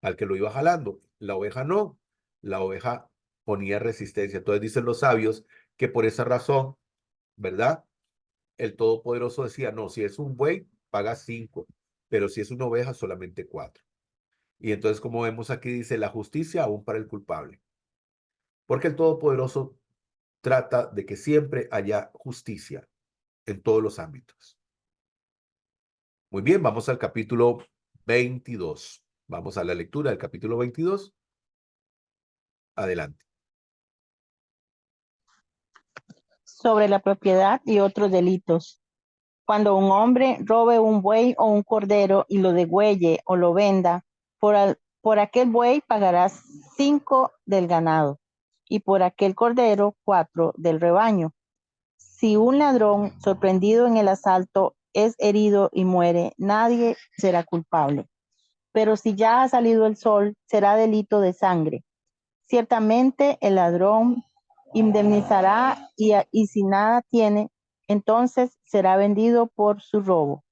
al que lo iba jalando. La oveja no. La oveja ponía resistencia. Entonces dicen los sabios que por esa razón, ¿verdad? El Todopoderoso decía, no, si es un buey, paga 5, pero si es una oveja, solamente 4. Y entonces, como vemos aquí, dice la justicia aún para el culpable. Porque el Todopoderoso trata de que siempre haya justicia en todos los ámbitos. Muy bien, vamos al capítulo 22. Vamos a la lectura del capítulo 22. Adelante. Sobre la propiedad y otros delitos. Cuando un hombre robe un buey o un cordero y lo degüelle o lo venda, por aquel buey pagarás 5 del ganado y por aquel cordero 4 del rebaño. Si un ladrón sorprendido en el asalto es herido y muere, nadie será culpable. Pero si ya ha salido el sol, será delito de sangre. Ciertamente el ladrón indemnizará y si nada tiene, entonces será vendido por su robo.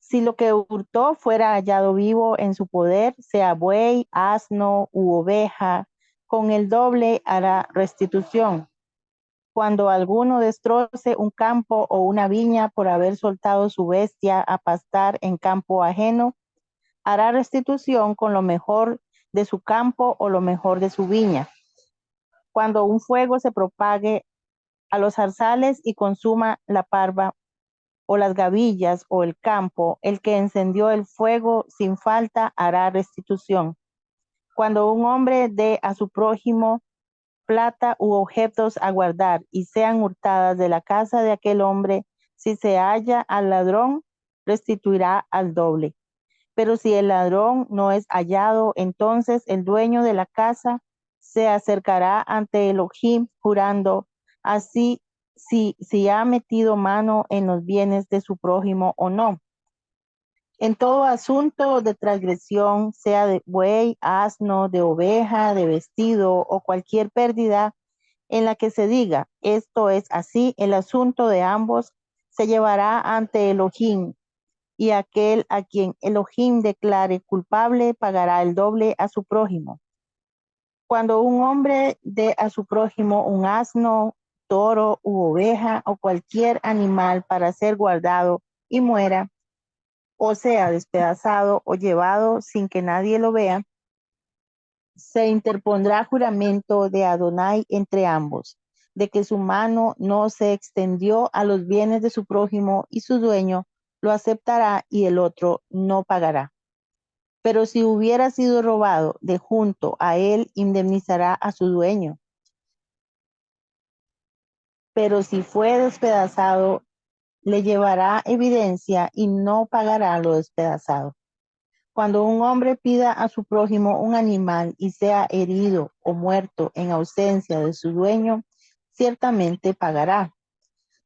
Si lo que hurtó fuera hallado vivo en su poder, sea buey, asno u oveja, con el doble hará restitución. Cuando alguno destroce un campo o una viña por haber soltado su bestia a pastar en campo ajeno, hará restitución con lo mejor de su campo o lo mejor de su viña. Cuando un fuego se propague a los zarzales y consuma la parva o las gavillas o el campo, el que encendió el fuego sin falta hará restitución. Cuando un hombre dé a su prójimo plata u objetos a guardar y sean hurtadas de la casa de aquel hombre, si se halla al ladrón, restituirá al doble. Pero si el ladrón no es hallado, entonces el dueño de la casa se acercará ante Elohim jurando, así si ha metido mano en los bienes de su prójimo o no. En todo asunto de transgresión, sea de buey, asno, de oveja, de vestido o cualquier pérdida en la que se diga, esto es así, el asunto de ambos se llevará ante Elohim, y aquel a quien Elohim declare culpable pagará el doble a su prójimo. Cuando un hombre dé a su prójimo un asno, toro u oveja o cualquier animal para ser guardado y muera, o sea, despedazado o llevado sin que nadie lo vea, se interpondrá juramento de Adonai entre ambos, de que su mano no se extendió a los bienes de su prójimo y su dueño lo aceptará y el otro no pagará. Pero si hubiera sido robado de junto a él, indemnizará a su dueño. Pero si fue despedazado, le llevará evidencia y no pagará lo despedazado. Cuando un hombre pida a su prójimo un animal y sea herido o muerto en ausencia de su dueño, ciertamente pagará.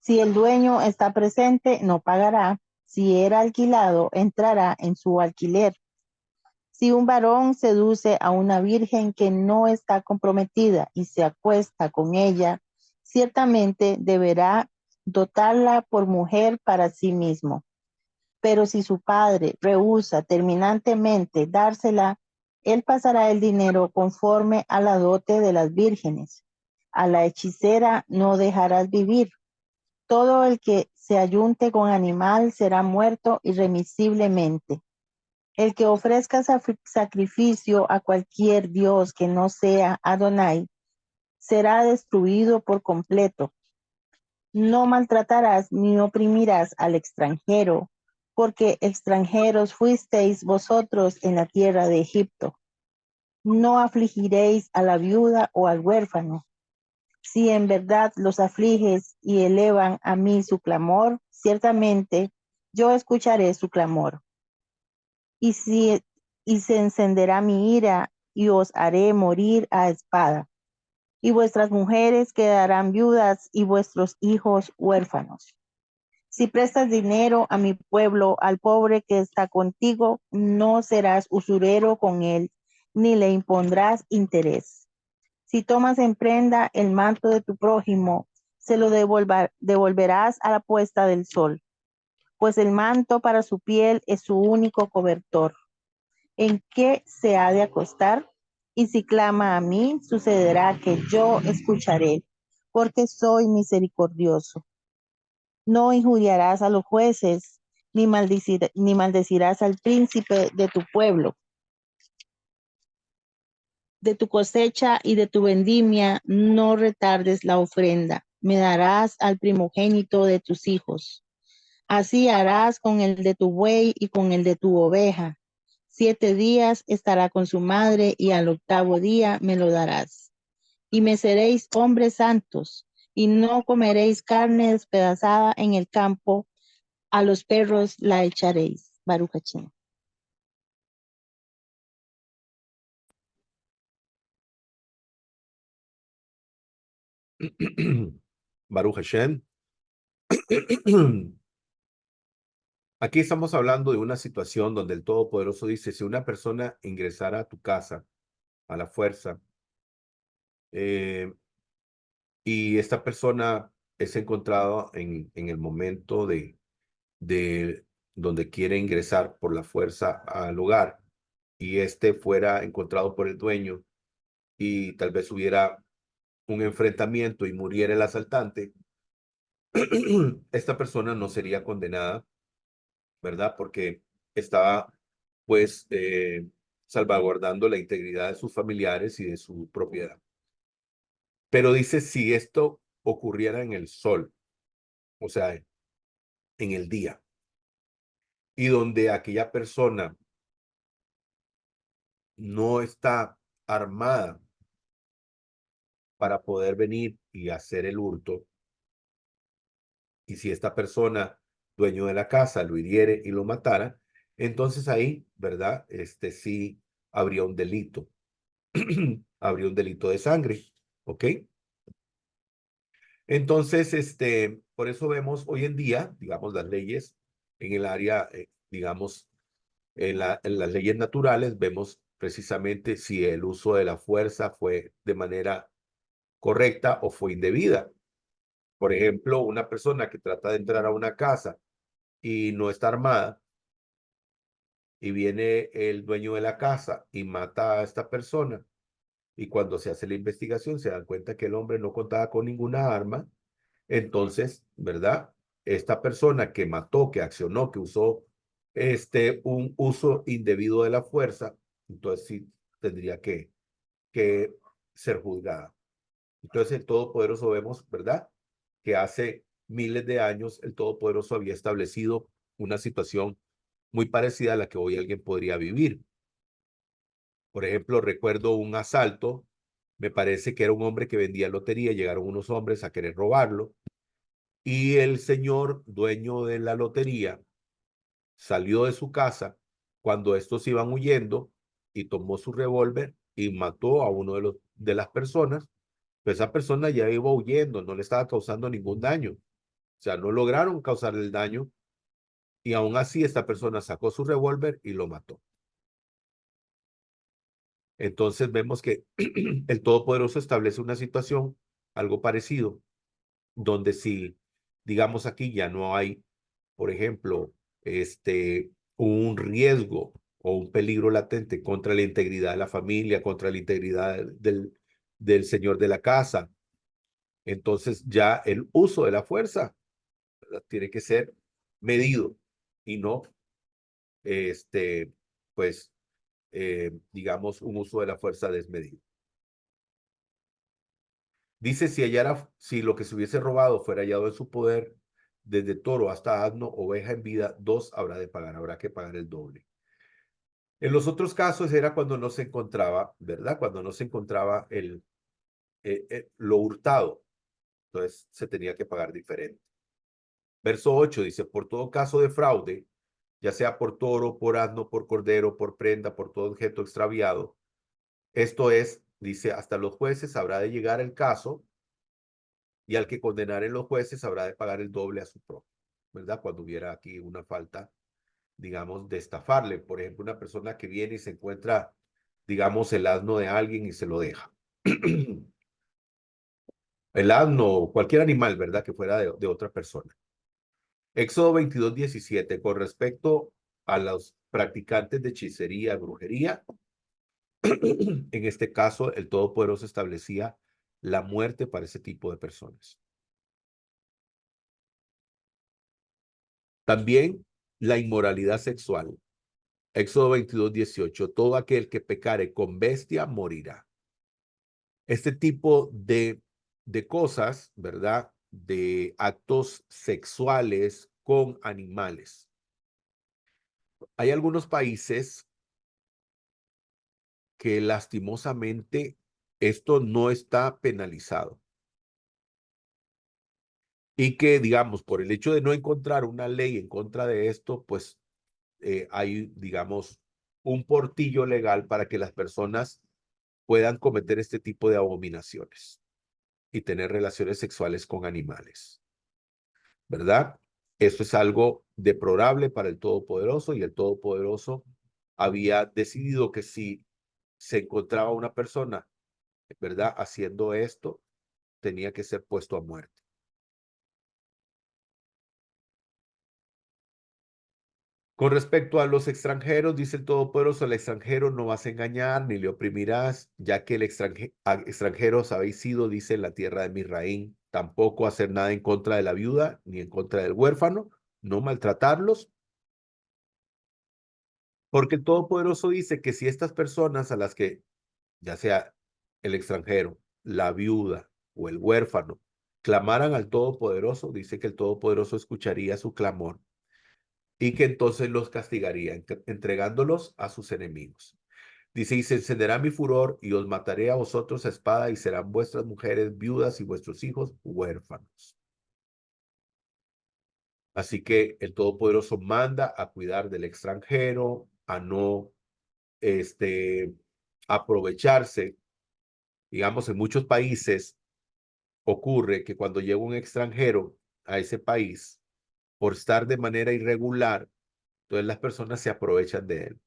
Si el dueño está presente, no pagará. Si era alquilado, entrará en su alquiler. Si un varón seduce a una virgen que no está comprometida y se acuesta con ella, ciertamente deberá dotarla por mujer para sí mismo. Pero si su padre rehúsa terminantemente dársela, él pasará el dinero conforme a la dote de las vírgenes. A la hechicera no dejarás vivir. Todo el que se ayunte con animal será muerto irremisiblemente. El que ofrezca sacrificio a cualquier dios que no sea Adonai será destruido por completo. No maltratarás ni oprimirás al extranjero, porque extranjeros fuisteis vosotros en la tierra de Egipto. No afligiréis a la viuda o al huérfano. Si en verdad los afliges y elevan a mí su clamor, ciertamente yo escucharé su clamor. Y se encenderá mi ira y os haré morir a espada. Y vuestras mujeres quedarán viudas y vuestros hijos huérfanos. Si prestas dinero a mi pueblo, al pobre que está contigo, no serás usurero con él, ni le impondrás interés. Si tomas en prenda el manto de tu prójimo, se lo devolverás a la puesta del sol, pues el manto para su piel es su único cobertor. ¿En qué se ha de acostar? Y si clama a mí, sucederá que yo escucharé, porque soy misericordioso. No injuriarás a los jueces, ni maldecirás al príncipe de tu pueblo. De tu cosecha y de tu vendimia no retardes la ofrenda. Me darás al primogénito de tus hijos. Así harás con el de tu buey y con el de tu oveja. 7 días estará con su madre y al 8º día me lo darás. Y me seréis hombres santos, y no comeréis carne despedazada en el campo, a los perros la echaréis. Baruch Hachim. Baruch Hashem. Aquí estamos hablando de una situación donde el Todopoderoso dice, si una persona ingresara a tu casa a la fuerza, eh, y esta persona es encontrada en el momento de donde quiere ingresar por la fuerza al hogar, y este fuera encontrado por el dueño, y tal vez hubiera un enfrentamiento y muriera el asaltante, esta persona no sería condenada, ¿verdad? Porque estaba, pues, salvaguardando la integridad de sus familiares y de su propiedad. Pero dice, si esto ocurriera en el sol, o sea, en el día, y donde aquella persona no está armada para poder venir y hacer el hurto, y si esta persona, dueño de la casa, lo hiriere y lo matara, entonces ahí, ¿verdad? Sí habría un delito. habría un delito de sangre, ¿ok? Entonces, por eso vemos hoy en día, digamos, las leyes en el área, digamos, en las leyes naturales, vemos precisamente si el uso de la fuerza fue de manera correcta o fue indebida. Por ejemplo, una persona que trata de entrar a una casa y no está armada, y viene el dueño de la casa y mata a esta persona, y cuando se hace la investigación se dan cuenta que el hombre no contaba con ninguna arma. Entonces, ¿verdad? Esta persona que mató, que accionó, que usó un uso indebido de la fuerza, entonces sí tendría que ser juzgada. Entonces el Todopoderoso vemos, ¿verdad? Que hace miles de años el Todopoderoso había establecido una situación muy parecida a la que hoy alguien podría vivir. Por ejemplo, recuerdo un asalto, me parece que era un hombre que vendía lotería, llegaron unos hombres a querer robarlo y el señor dueño de la lotería salió de su casa cuando estos iban huyendo y tomó su revólver y mató a uno de las personas. Pues esa persona ya iba huyendo, no le estaba causando ningún daño. O sea, no lograron causarle el daño y aún así esta persona sacó su revólver y lo mató. Entonces vemos que el Todopoderoso establece una situación, algo parecido, donde si, digamos aquí, ya no hay, por ejemplo, un riesgo o un peligro latente contra la integridad de la familia, contra la integridad del señor de la casa, entonces ya el uso de la fuerza, ¿verdad? Tiene que ser medido y no, este, pues, digamos, un uso de la fuerza desmedido. Dice, si lo que se hubiese robado fuera hallado en su poder, desde toro hasta asno, oveja en vida, dos habrá de pagar, habrá que pagar el doble. En los otros casos era cuando no se encontraba, ¿verdad? Cuando no se encontraba lo hurtado, entonces se tenía que pagar diferente. Verso 8 dice, por todo caso de fraude, ya sea por toro, por asno, por cordero, por prenda, por todo objeto extraviado, esto es, dice, hasta los jueces habrá de llegar el caso y al que condenaren los jueces habrá de pagar el doble a su propio, ¿verdad? Cuando hubiera aquí una falta, digamos, de estafarle. Por ejemplo, una persona que viene y se encuentra, digamos, el asno de alguien y se lo deja. El asno o cualquier animal, ¿verdad? Que fuera de otra persona. Éxodo 22:17, con respecto a los practicantes de hechicería, brujería, en este caso, el Todopoderoso establecía la muerte para ese tipo de personas. También la inmoralidad sexual. Éxodo 22:18, todo aquel que pecare con bestia morirá. Este tipo de cosas, ¿verdad? De actos sexuales con animales. Hay algunos países que lastimosamente esto no está penalizado y que, digamos, por el hecho de no encontrar una ley en contra de esto, pues hay, digamos, un portillo legal para que las personas puedan cometer este tipo de abominaciones y tener relaciones sexuales con animales, ¿verdad? Eso es algo deplorable para el Todopoderoso y el Todopoderoso había decidido que si se encontraba una persona, ¿verdad? Haciendo esto, tenía que ser puesto a muerte. Con respecto a los extranjeros, dice el Todopoderoso, al extranjero no vas a engañar ni le oprimirás, ya que el extranjero habéis sido, dice, en la tierra de Misraín. Tampoco hacer nada en contra de la viuda ni en contra del huérfano, no maltratarlos, porque el Todopoderoso dice que si estas personas a las que, ya sea el extranjero, la viuda o el huérfano, clamaran al Todopoderoso, dice que el Todopoderoso escucharía su clamor y que entonces los castigaría, entregándolos a sus enemigos. Dice, y se encenderá mi furor y os mataré a vosotros a espada y serán vuestras mujeres viudas y vuestros hijos huérfanos. Así que el Todopoderoso manda a cuidar del extranjero, a no, este, aprovecharse. Digamos, en muchos países ocurre que cuando llega un extranjero a ese país, por estar de manera irregular, entonces las personas se aprovechan de él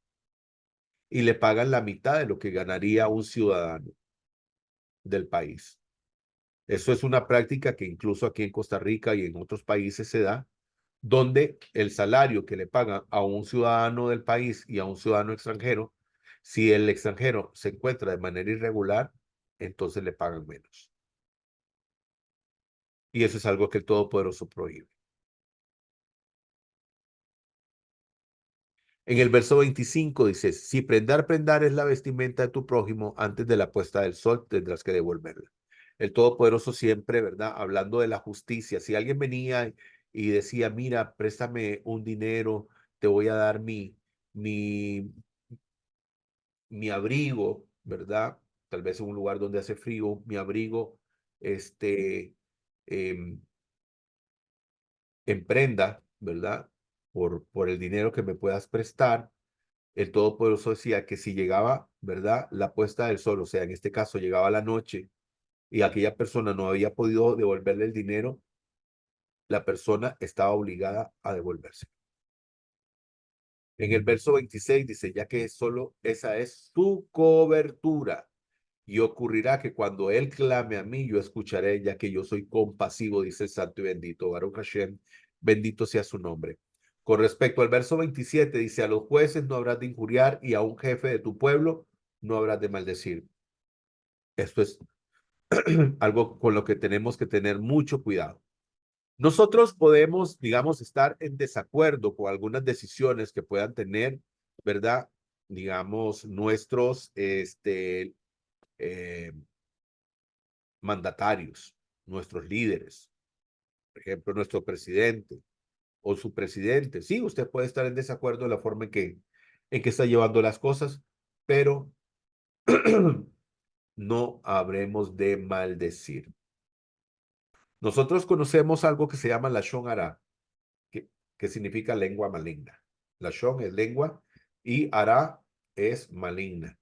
y le pagan la mitad de lo que ganaría un ciudadano del país. Eso es una práctica que incluso aquí en Costa Rica y en otros países se da, donde el salario que le pagan a un ciudadano del país y a un ciudadano extranjero, si el extranjero se encuentra de manera irregular, entonces le pagan menos. Y eso es algo que el Todopoderoso prohíbe. En el verso 25 dice, si prendar es la vestimenta de tu prójimo, antes de la puesta del sol tendrás que devolverla. El Todopoderoso siempre, ¿verdad? Hablando de la justicia. Si alguien venía y decía, mira, préstame un dinero, te voy a dar mi, mi abrigo, ¿verdad? Tal vez en un lugar donde hace frío, mi abrigo, este, em, en prenda, ¿verdad? Por el dinero que me puedas prestar. El Todopoderoso decía que si llegaba, ¿verdad? La puesta del sol, o sea, en este caso llegaba la noche y aquella persona no había podido devolverle el dinero, la persona estaba obligada a devolverse. En el verso 26 dice, ya que solo esa es tu cobertura. Y ocurrirá que cuando él clame a mí, yo escucharé, ya que yo soy compasivo, dice el santo y bendito Baruch Hashem, bendito sea su nombre. Con respecto al verso 27, dice, a los jueces no habrás de injuriar y a un jefe de tu pueblo no habrás de maldecir. Esto es algo con lo que tenemos que tener mucho cuidado. Nosotros podemos, digamos, estar en desacuerdo con algunas decisiones que puedan tener, ¿verdad? Digamos, nuestros, eh, mandatarios, nuestros líderes, por ejemplo, nuestro presidente o su presidente. Sí, usted puede estar en desacuerdo de la forma en que está llevando las cosas, pero no habremos de maldecir. Nosotros conocemos algo que se llama Lashon Hara, que significa lengua maligna. Lashon es lengua y Hara es maligna.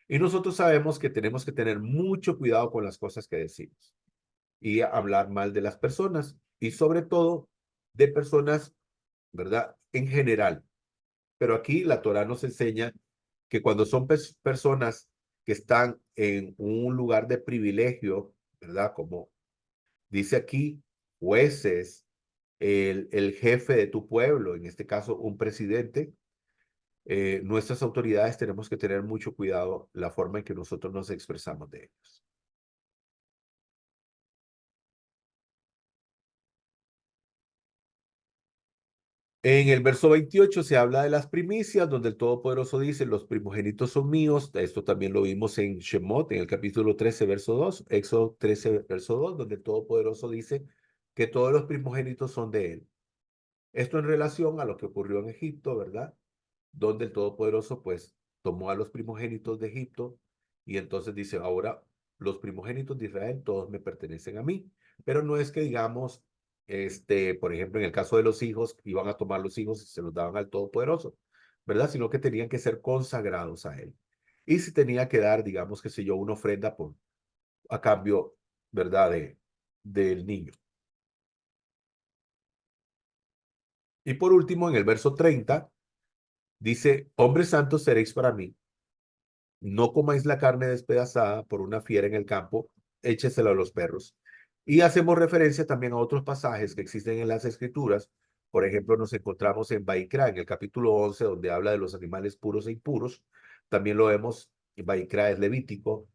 Y nosotros sabemos que tenemos que tener mucho cuidado con las cosas que decimos y hablar mal de las personas y sobre todo de personas, ¿verdad? En general. Pero aquí la Torah nos enseña que cuando son personas que están en un lugar de privilegio, ¿verdad? Como dice aquí, jueces, el jefe de tu pueblo, en este caso un presidente, nuestras autoridades tenemos que tener mucho cuidado la forma en que nosotros nos expresamos de ellos. En el verso 28 se habla de las primicias, donde el Todopoderoso dice, los primogénitos son míos. Esto también lo vimos en Shemot, en el capítulo 13, verso 2, Éxodo 13, verso 2, donde el Todopoderoso dice que todos los primogénitos son de él. Esto en relación a lo que ocurrió en Egipto, ¿verdad? Donde el Todopoderoso, pues, tomó a los primogénitos de Egipto y entonces dice, ahora los primogénitos de Israel todos me pertenecen a mí. Pero no es que digamos, por ejemplo, en el caso de los hijos, iban a tomar los hijos y se los daban al Todopoderoso, ¿verdad? Sino que tenían que ser consagrados a él. Y si tenía que dar, digamos, qué sé yo, una ofrenda a cambio, ¿verdad? Del niño. Y por último, en el verso 30, dice, hombres santos seréis para mí. No comáis la carne despedazada por una fiera en el campo, échesela a los perros. Y hacemos referencia también a otros pasajes que existen en las Escrituras. Por ejemplo, nos encontramos en Baikra, en el capítulo 11, donde habla de los animales puros e impuros. También lo vemos, en Baikra es Levítico.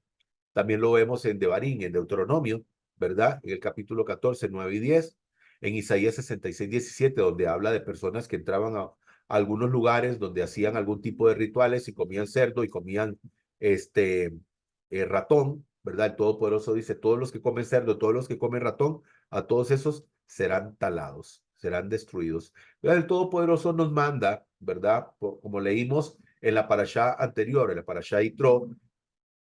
También lo vemos en Devarim, en Deuteronomio, ¿verdad? En el capítulo 14, 9 y 10. En Isaías 66, 17, donde habla de personas que entraban a algunos lugares donde hacían algún tipo de rituales y comían cerdo y comían este ratón, ¿verdad? El Todopoderoso dice, todos los que comen cerdo, todos los que comen ratón, a todos esos serán talados, serán destruidos. El Todopoderoso nos manda, ¿verdad? Como leímos en la parashá anterior, en la parashá Yitro,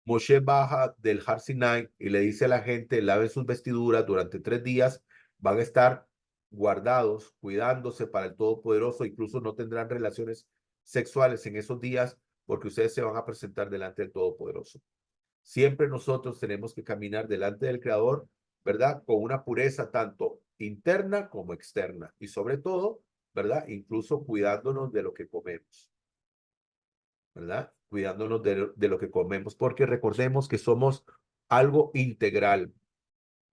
Moshe baja del Har Sinai y le dice a la gente, laven sus vestiduras durante 3 días, van a estar guardados, cuidándose para el Todopoderoso, incluso no tendrán relaciones sexuales en esos días, porque ustedes se van a presentar delante del Todopoderoso. Siempre nosotros tenemos que caminar delante del Creador, ¿verdad? Con una pureza tanto interna como externa. Y sobre todo, ¿verdad? Incluso cuidándonos de lo que comemos, ¿verdad? Cuidándonos de lo que comemos, porque recordemos que somos algo integral.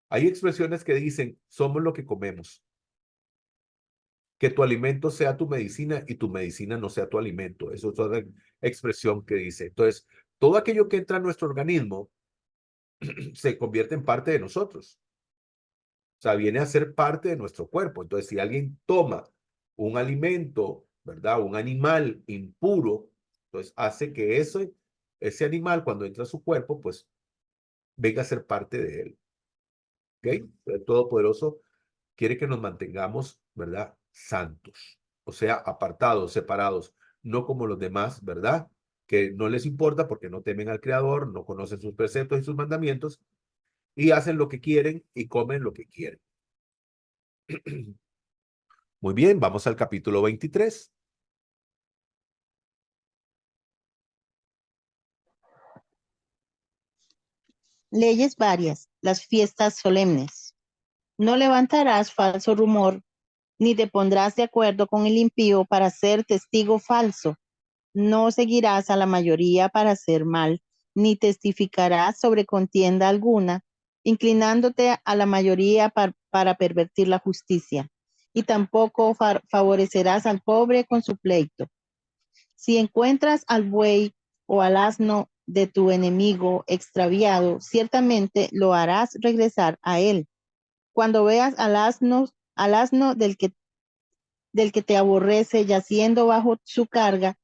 Hay expresiones que dicen, somos lo que comemos. Que tu alimento sea tu medicina y tu medicina no sea tu alimento. Eso es otra expresión que dice. Entonces, todo aquello que entra a nuestro organismo se convierte en parte de nosotros. O sea, viene a ser parte de nuestro cuerpo. Entonces, si alguien toma un alimento, ¿verdad? Un animal impuro, entonces hace que ese animal, cuando entra a su cuerpo, pues venga a ser parte de él. ¿Ok? El Todopoderoso quiere que nos mantengamos, ¿verdad? Santos. O sea, apartados, separados, no como los demás, ¿verdad? Que no les importa porque no temen al Creador, no conocen sus preceptos y sus mandamientos y hacen lo que quieren y comen lo que quieren. Muy bien, vamos al capítulo 23. Leyes varias, las fiestas solemnes. No levantarás falso rumor, ni te pondrás de acuerdo con el impío para ser testigo falso. No seguirás a la mayoría para hacer mal, ni testificarás sobre contienda alguna, inclinándote a la mayoría para pervertir la justicia. Y tampoco favorecerás al pobre con su pleito. Si encuentras al buey o al asno de tu enemigo extraviado, ciertamente lo harás regresar a él. Cuando veas al asno del que te aborrece yaciendo bajo su carga,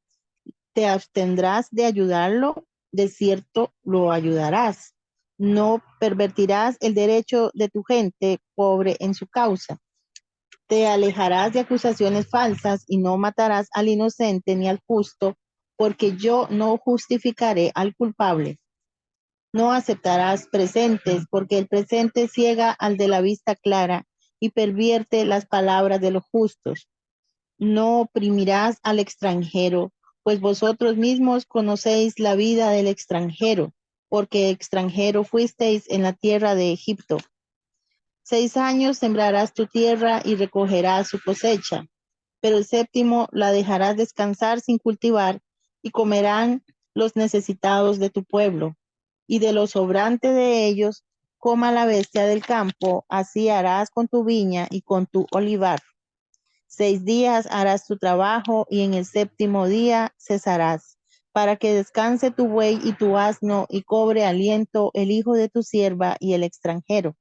te abstendrás de ayudarlo, de cierto lo ayudarás. No pervertirás el derecho de tu gente pobre en su causa. Te alejarás de acusaciones falsas y no matarás al inocente ni al justo, porque yo no justificaré al culpable. No aceptarás presentes, porque el presente ciega al de la vista clara y pervierte las palabras de los justos. No oprimirás al extranjero, pues vosotros mismos conocéis la vida del extranjero, porque extranjero fuisteis en la tierra de Egipto. 6 años sembrarás tu tierra y recogerás su cosecha, pero el séptimo la dejarás descansar sin cultivar, y comerán los necesitados de tu pueblo, y de lo sobrante de ellos coma la bestia del campo, así harás con tu viña y con tu olivar. 6 días harás tu trabajo, y en el séptimo día cesarás, para que descanse tu buey y tu asno, y cobre aliento el hijo de tu sierva y el extranjero.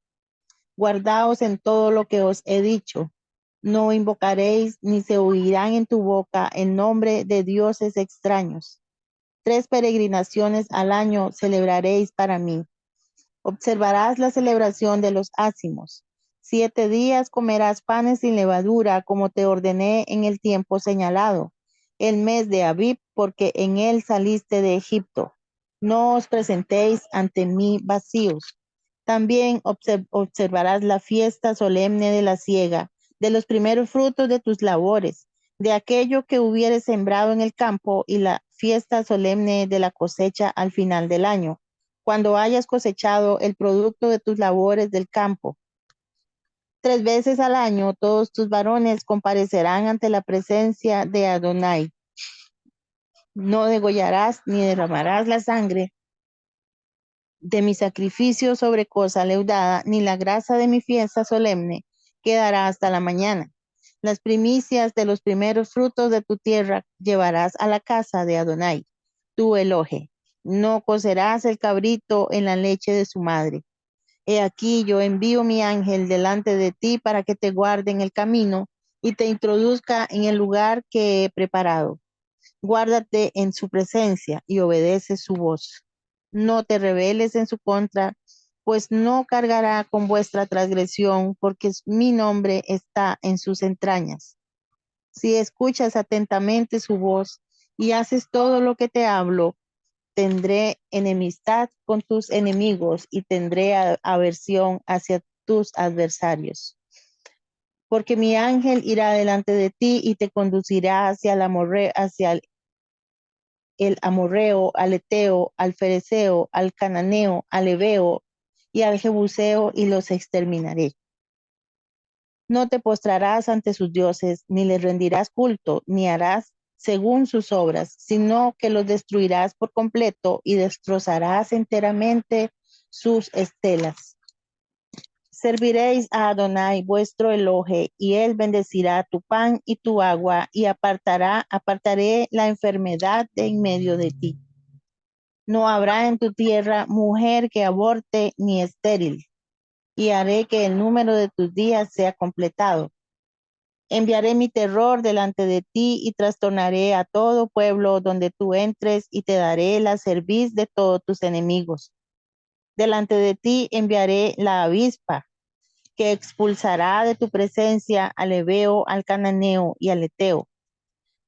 Guardaos en todo lo que os he dicho. No invocaréis ni se oirán en tu boca el nombre de dioses extraños. 3 peregrinaciones al año celebraréis para mí. Observarás la celebración de los ácimos. 7 días comerás panes sin levadura, como te ordené en el tiempo señalado, el mes de Abib, porque en él saliste de Egipto. No os presentéis ante mí vacíos. También observarás la fiesta solemne de la siega, de los primeros frutos de tus labores, de aquello que hubieres sembrado en el campo, y la fiesta solemne de la cosecha al final del año, cuando hayas cosechado el producto de tus labores del campo. 3 veces al año todos tus varones comparecerán ante la presencia de Adonai. No degollarás ni derramarás la sangre de mi sacrificio sobre cosa leudada, ni la grasa de mi fiesta solemne quedará hasta la mañana. Las primicias de los primeros frutos de tu tierra llevarás a la casa de Adonai, tu Elohe. No cocerás el cabrito en la leche de su madre. He aquí yo envío mi ángel delante de ti para que te guarde en el camino y te introduzca en el lugar que he preparado. Guárdate en su presencia y obedece su voz. No te rebeles en su contra, pues no cargará con vuestra transgresión, porque mi nombre está en sus entrañas. Si escuchas atentamente su voz y haces todo lo que te hablo, tendré enemistad con tus enemigos y tendré aversión hacia tus adversarios. Porque mi ángel irá delante de ti y te conducirá hacia el amorreo, al eteo, al fereceo, al cananeo, al heveo y al jebuseo, y los exterminaré. No te postrarás ante sus dioses, ni les rendirás culto, ni harás según sus obras, sino que los destruirás por completo y destrozarás enteramente sus estelas. Serviréis a Adonai vuestro Elohe, y él bendecirá tu pan y tu agua, y apartaré la enfermedad de en medio de ti. No habrá en tu tierra mujer que aborte ni estéril, y haré que el número de tus días sea completado. Enviaré mi terror delante de ti y trastornaré a todo pueblo donde tú entres, y te daré la cerviz de todos tus enemigos. Delante de ti enviaré la avispa, que expulsará de tu presencia al heveo, al cananeo y al eteo.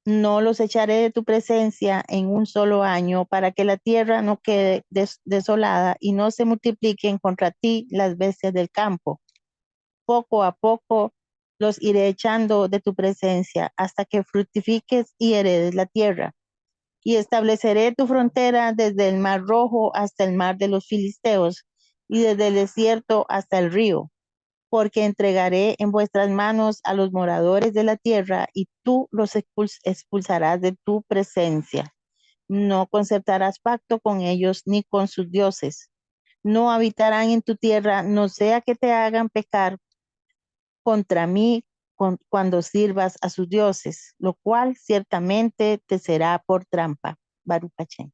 No los echaré de tu presencia en un solo año, para que la tierra no quede desolada y no se multipliquen contra ti las bestias del campo. Poco a poco los iré echando de tu presencia hasta que fructifiques y heredes la tierra. Y estableceré tu frontera desde el mar Rojo hasta el mar de los Filisteos, y desde el desierto hasta el río, porque entregaré en vuestras manos a los moradores de la tierra, y tú los expulsarás de tu presencia. No concertarás pacto con ellos ni con sus dioses. No habitarán en tu tierra, no sea que te hagan pecar contra mí cuando sirvas a sus dioses, lo cual ciertamente te será por trampa. Baruch Hashem.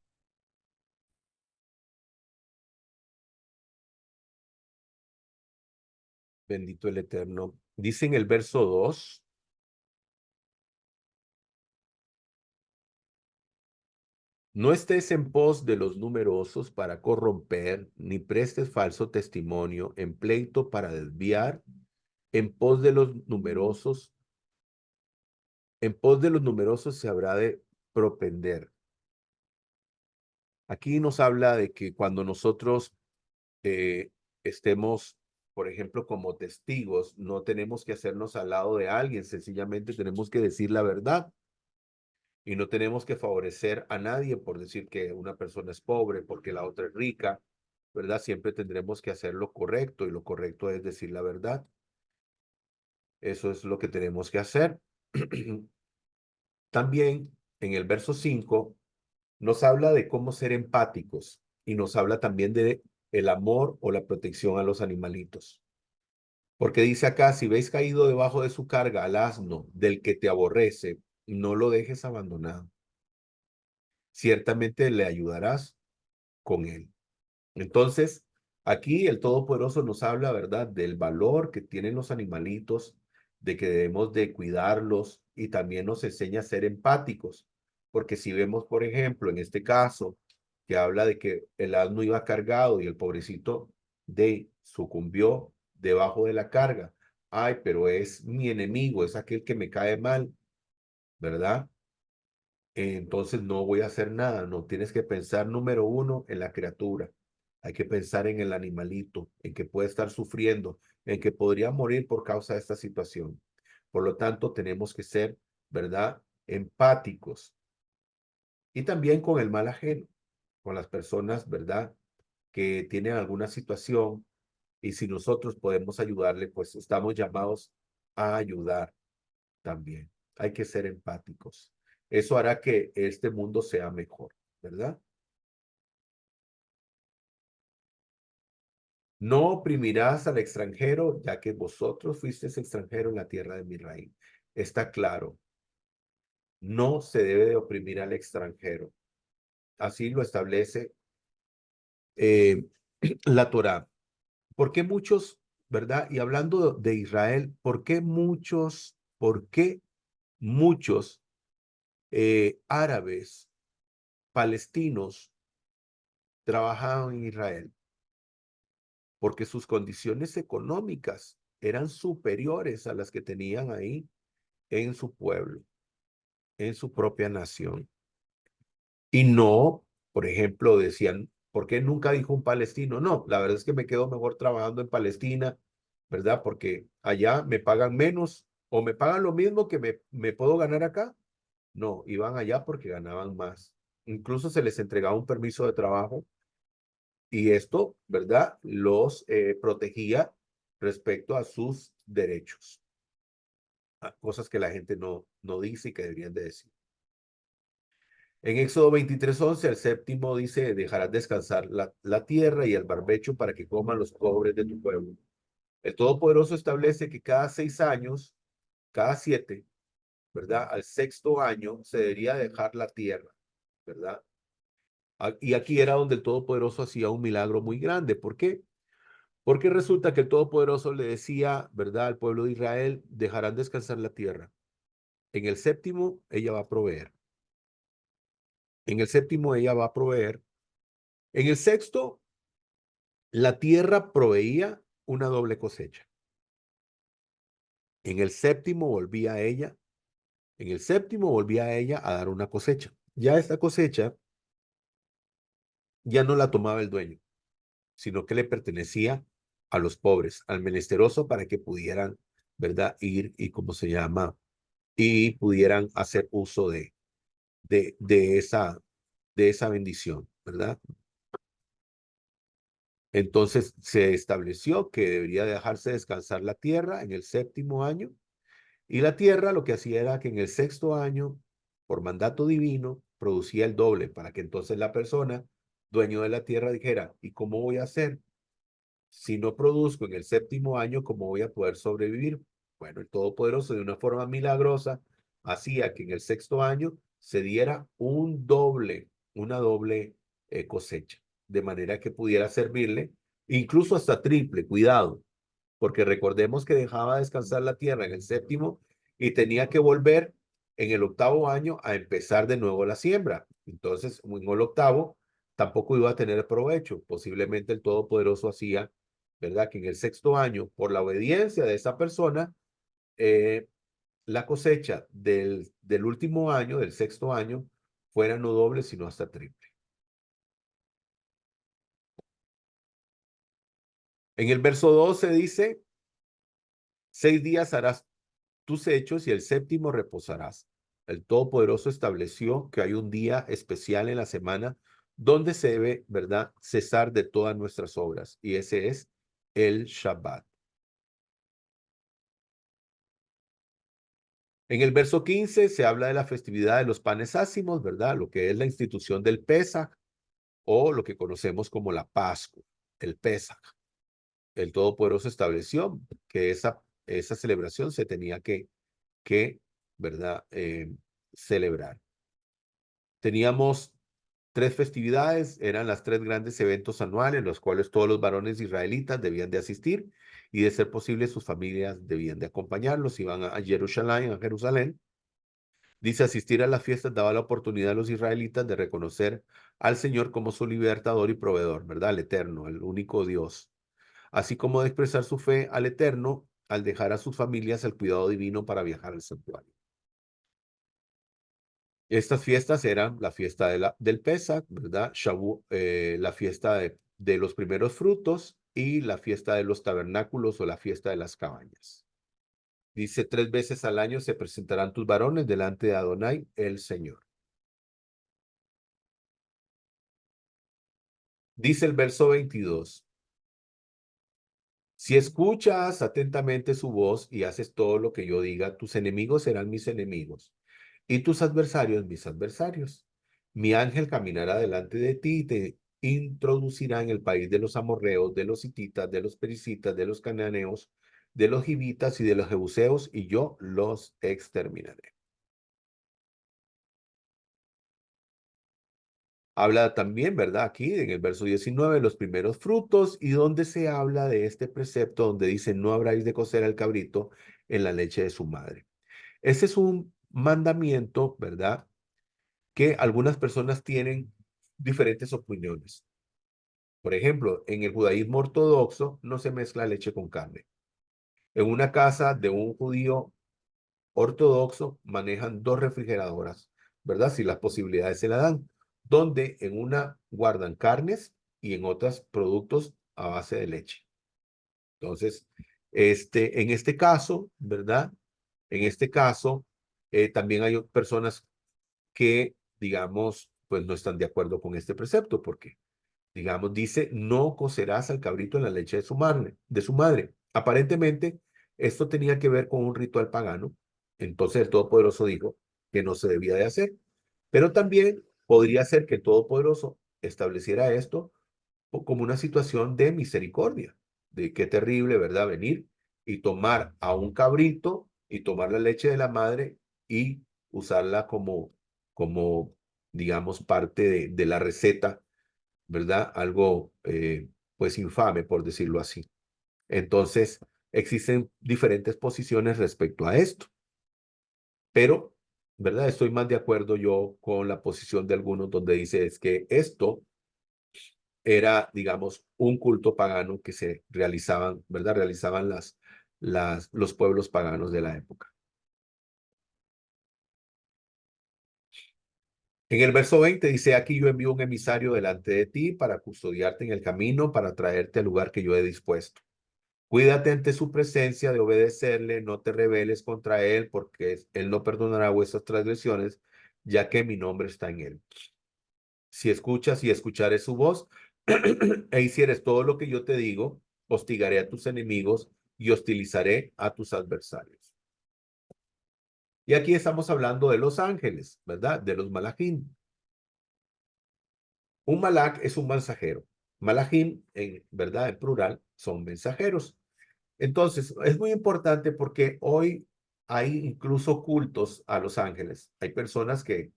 Bendito el Eterno. Dice en el verso 2, no estés en pos de los numerosos para corromper, ni prestes falso testimonio en pleito para desviar, en pos de los numerosos, en pos de los numerosos se habrá de propender. Aquí nos habla de que cuando nosotros estemos, por ejemplo, como testigos, no tenemos que hacernos al lado de alguien, sencillamente tenemos que decir la verdad. Y no tenemos que favorecer a nadie por decir que una persona es pobre, porque la otra es rica, ¿verdad? Siempre tendremos que hacer lo correcto, y lo correcto es decir la verdad. Eso es lo que tenemos que hacer. También en el verso 5 nos habla de cómo ser empáticos, y nos habla también de el amor o la protección a los animalitos. Porque dice acá, si veis caído debajo de su carga al asno del que te aborrece, no lo dejes abandonado. Ciertamente le ayudarás con él. Entonces, aquí el Todopoderoso nos habla, ¿verdad?, del valor que tienen los animalitos, de que debemos de cuidarlos, y también nos enseña a ser empáticos, porque si vemos, por ejemplo, en este caso, que habla de que el asno iba cargado y el pobrecito sucumbió debajo de la carga. Ay, pero es mi enemigo, es aquel que me cae mal, ¿verdad? Entonces no voy a hacer nada. No, tienes que pensar número uno en la criatura. Hay que pensar en el animalito, en que puede estar sufriendo, en que podría morir por causa de esta situación. Por lo tanto, tenemos que ser, ¿verdad?, empáticos. Y también con el mal ajeno, con las personas, ¿verdad?, que tienen alguna situación, y si nosotros podemos ayudarle, pues estamos llamados a ayudar también. Hay que ser empáticos. Eso hará que este mundo sea mejor, ¿verdad? No oprimirás al extranjero, ya que vosotros fuisteis extranjero en la tierra de mi reino. Está claro, no se debe de oprimir al extranjero. Así lo establece eh, la Torá. ¿Por qué muchos, verdad? Y hablando de Israel, por qué muchos árabes palestinos trabajaban en Israel? Porque sus condiciones económicas eran superiores a las que tenían ahí en su pueblo, en su propia nación. Y no, por ejemplo, decían, ¿por qué nunca dijo un palestino? No, la verdad es que me quedo mejor trabajando en Palestina, ¿verdad? Porque allá me pagan menos, o me pagan lo mismo que me puedo ganar acá. No, iban allá porque ganaban más. incluso se les entregaba un permiso de trabajo y esto, ¿verdad? Los protegía respecto a sus derechos, a cosas que la gente no dice y que deberían de decir. En Éxodo 23:11, el séptimo dice, dejarás descansar la tierra y el barbecho para que coman los pobres de tu pueblo. El Todopoderoso establece que cada 6 años, cada 7, ¿verdad? Al sexto año se debería dejar la tierra, ¿verdad? Y aquí era donde el Todopoderoso hacía un milagro muy grande. ¿Por qué? Porque resulta que el Todopoderoso le decía, ¿verdad? Al pueblo de Israel, dejarán descansar la tierra. En el séptimo, ella va a proveer. En el séptimo, ella va a proveer. En el sexto, la tierra proveía una doble cosecha. En el séptimo volvía a ella, en el séptimo volvía a ella a dar una cosecha. Ya esta cosecha ya no la tomaba el dueño, sino que le pertenecía a los pobres, al menesteroso, para que pudieran, ¿verdad? Ir y, ¿cómo se llama? Y pudieran hacer uso de esa bendición, ¿verdad? Entonces se estableció que debería dejarse descansar la tierra en el séptimo año, y la tierra lo que hacía era que en el sexto año, por mandato divino, producía el doble, para que entonces la persona, dueño de la tierra, dijera, ¿y cómo voy a hacer? Si no produzco en el séptimo año, ¿cómo voy a poder sobrevivir? Bueno, el Todopoderoso de una forma milagrosa hacía que en el sexto año se diera una doble cosecha, de manera que pudiera servirle, incluso hasta triple, cuidado, porque recordemos que dejaba descansar la tierra en el séptimo y tenía que volver en el octavo año a empezar de nuevo la siembra. Entonces, en el octavo tampoco iba a tener provecho. Posiblemente el Todopoderoso hacía, ¿verdad? Que en el sexto año, por la obediencia de esa persona, eh, la cosecha del último año, del sexto año, fuera no doble, sino hasta triple. En el verso 12 dice, 6 días harás tus hechos y el séptimo reposarás. El Todopoderoso estableció que hay un día especial en la semana donde se debe, ¿verdad?, cesar de todas nuestras obras, y ese es el Shabbat. En el verso 15 se habla de la festividad de los panes ácimos, ¿verdad? Lo que es la institución del Pesaj o lo que conocemos como la Pascua, el Pesaj. El Todopoderoso estableció que esa celebración se tenía que ¿verdad? Celebrar. Teníamos 3 festividades, eran las 3 grandes eventos anuales, los cuales todos los varones israelitas debían de asistir y, de ser posible, sus familias debían de acompañarlos. Iban a Jerusalén. Dice, asistir a las fiestas daba la oportunidad a los israelitas de reconocer al Señor como su libertador y proveedor, ¿verdad? El Eterno, el único Dios, así como de expresar su fe al Eterno al dejar a sus familias el cuidado divino para viajar al santuario. Estas fiestas eran la fiesta del Pesach, ¿verdad? La fiesta de los primeros frutos y la fiesta de los tabernáculos o la fiesta de las cabañas. Dice, 3 veces al año se presentarán tus varones delante de Adonai, el Señor. Dice el verso 22, si escuchas atentamente su voz y haces todo lo que yo diga, tus enemigos serán mis enemigos y tus adversarios mis adversarios. Mi ángel caminará delante de ti y te introducirá en el país de los amorreos, de los hititas, de los pericitas, de los cananeos, de los gibitas y de los jebuseos, y yo los exterminaré. Habla también, ¿verdad? Aquí en el verso 19, los primeros frutos, y donde se habla de este precepto donde dice, no habráis de cocer al cabrito en la leche de su madre. Ese es un mandamiento, ¿verdad? Que algunas personas tienen diferentes opiniones. Por ejemplo, en el judaísmo ortodoxo no se mezcla leche con carne. En una casa de un judío ortodoxo manejan 2 refrigeradoras, ¿verdad? Si las posibilidades se la dan, donde en una guardan carnes y en otras productos a base de leche. Entonces, en este caso, ¿verdad? En este caso, también hay personas que, digamos, pues no están de acuerdo con este precepto, porque, digamos, dice, no cocerás al cabrito en la leche de su madre. Aparentemente, esto tenía que ver con un ritual pagano. Entonces el Todopoderoso dijo que no se debía de hacer. Pero también podría ser que el Todopoderoso estableciera esto como una situación de misericordia, de qué terrible, ¿verdad? Venir y tomar a un cabrito y tomar la leche de la madre y usarla como digamos, parte de la receta, ¿verdad? Algo, pues, infame, por decirlo así. Entonces, existen diferentes posiciones respecto a esto, pero, ¿verdad? Estoy más de acuerdo yo con la posición de algunos donde dice es que esto era, digamos, un culto pagano que se realizaban, ¿verdad? Realizaban los pueblos paganos de la época. En el verso 20 dice, aquí yo envío un emisario delante de ti para custodiarte en el camino, para traerte al lugar que yo he dispuesto. Cuídate ante su presencia de obedecerle, no te rebeles contra él, porque él no perdonará vuestras transgresiones, ya que mi nombre está en él. Si escuchas y escuchares su voz, e hicieres todo lo que yo te digo, hostigaré a tus enemigos y hostilizaré a tus adversarios. Y aquí estamos hablando de los ángeles, ¿verdad? De los malachim. Un malach es un mensajero. Malachim, en verdad, en plural, son mensajeros. Entonces, es muy importante porque hoy hay incluso cultos a los ángeles. Hay personas que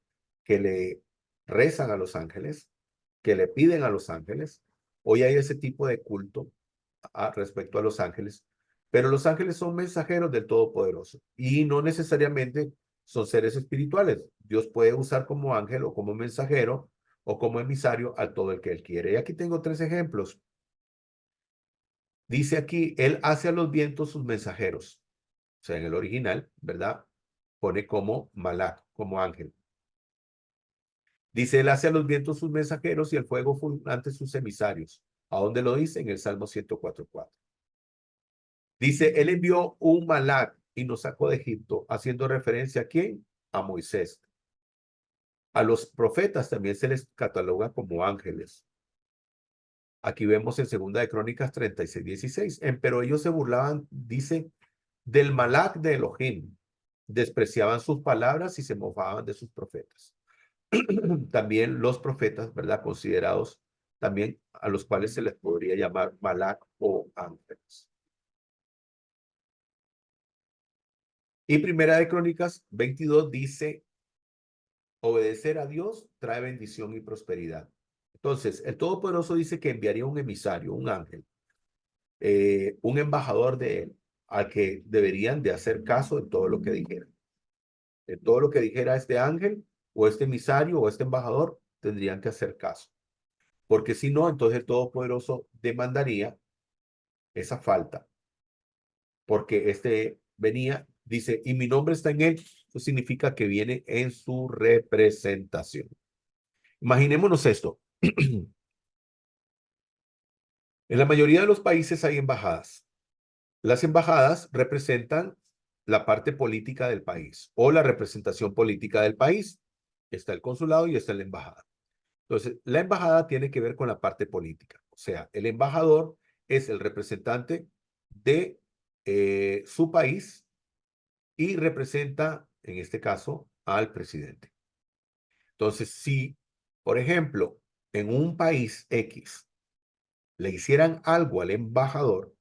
le rezan a los ángeles, que le piden a los ángeles. Hoy hay ese tipo de culto respecto a los ángeles, pero los ángeles son mensajeros del Todopoderoso y no necesariamente son seres espirituales. Dios puede usar como ángel o como mensajero o como emisario a todo el que él quiere. Y aquí tengo tres ejemplos. Dice aquí, él hace a los vientos sus mensajeros. O sea, en el original, ¿verdad? Pone como malach, como ángel. Dice, él hace a los vientos sus mensajeros y el fuego fulminante sus emisarios. ¿A dónde lo dice? En el Salmo 104:4. Dice, él envió un malach y nos sacó de Egipto, haciendo referencia a quién? A Moisés. A los profetas también se les cataloga como ángeles. Aquí vemos en Segunda de Crónicas 36:16. Pero ellos se burlaban, dice, del malach de Elohim. Despreciaban sus palabras y se mofaban de sus profetas. También los profetas, ¿verdad? Considerados también a los cuales se les podría llamar malach o ángeles. Y Primera de Crónicas 22 dice, obedecer a Dios trae bendición y prosperidad. Entonces, el Todopoderoso dice que enviaría un emisario, un ángel, un embajador de él, al que deberían de hacer caso en todo lo que dijera. En todo lo que dijera este ángel, o este emisario, o este embajador, tendrían que hacer caso. Porque si no, entonces el Todopoderoso demandaría esa falta. Porque este venía, dice, y mi nombre está en él, eso significa que viene en su representación. Imaginémonos esto. En la mayoría de los países hay embajadas. Las embajadas representan la parte política del país o la representación política del país. Está el consulado y está la embajada. Entonces, la embajada tiene que ver con la parte política. O sea, el embajador es el representante de su país y representa, en este caso, al presidente. Entonces, si, por ejemplo, en un país X le hicieran algo al embajador,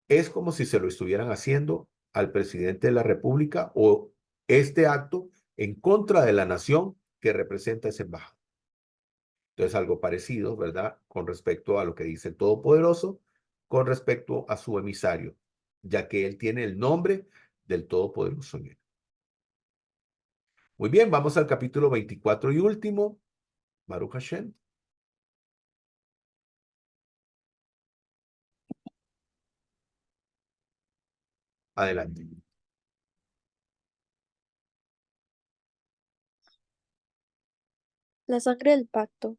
es como si se lo estuvieran haciendo al presidente de la República o este acto en contra de la nación que representa ese embajador. Entonces, algo parecido, ¿verdad? Con respecto a lo que dice el Todopoderoso, con respecto a su emisario, ya que él tiene el nombre del Todopoderoso en él. Muy bien, vamos al capítulo 24 y último, Baruch Hashem. Adelante. La sangre del pacto.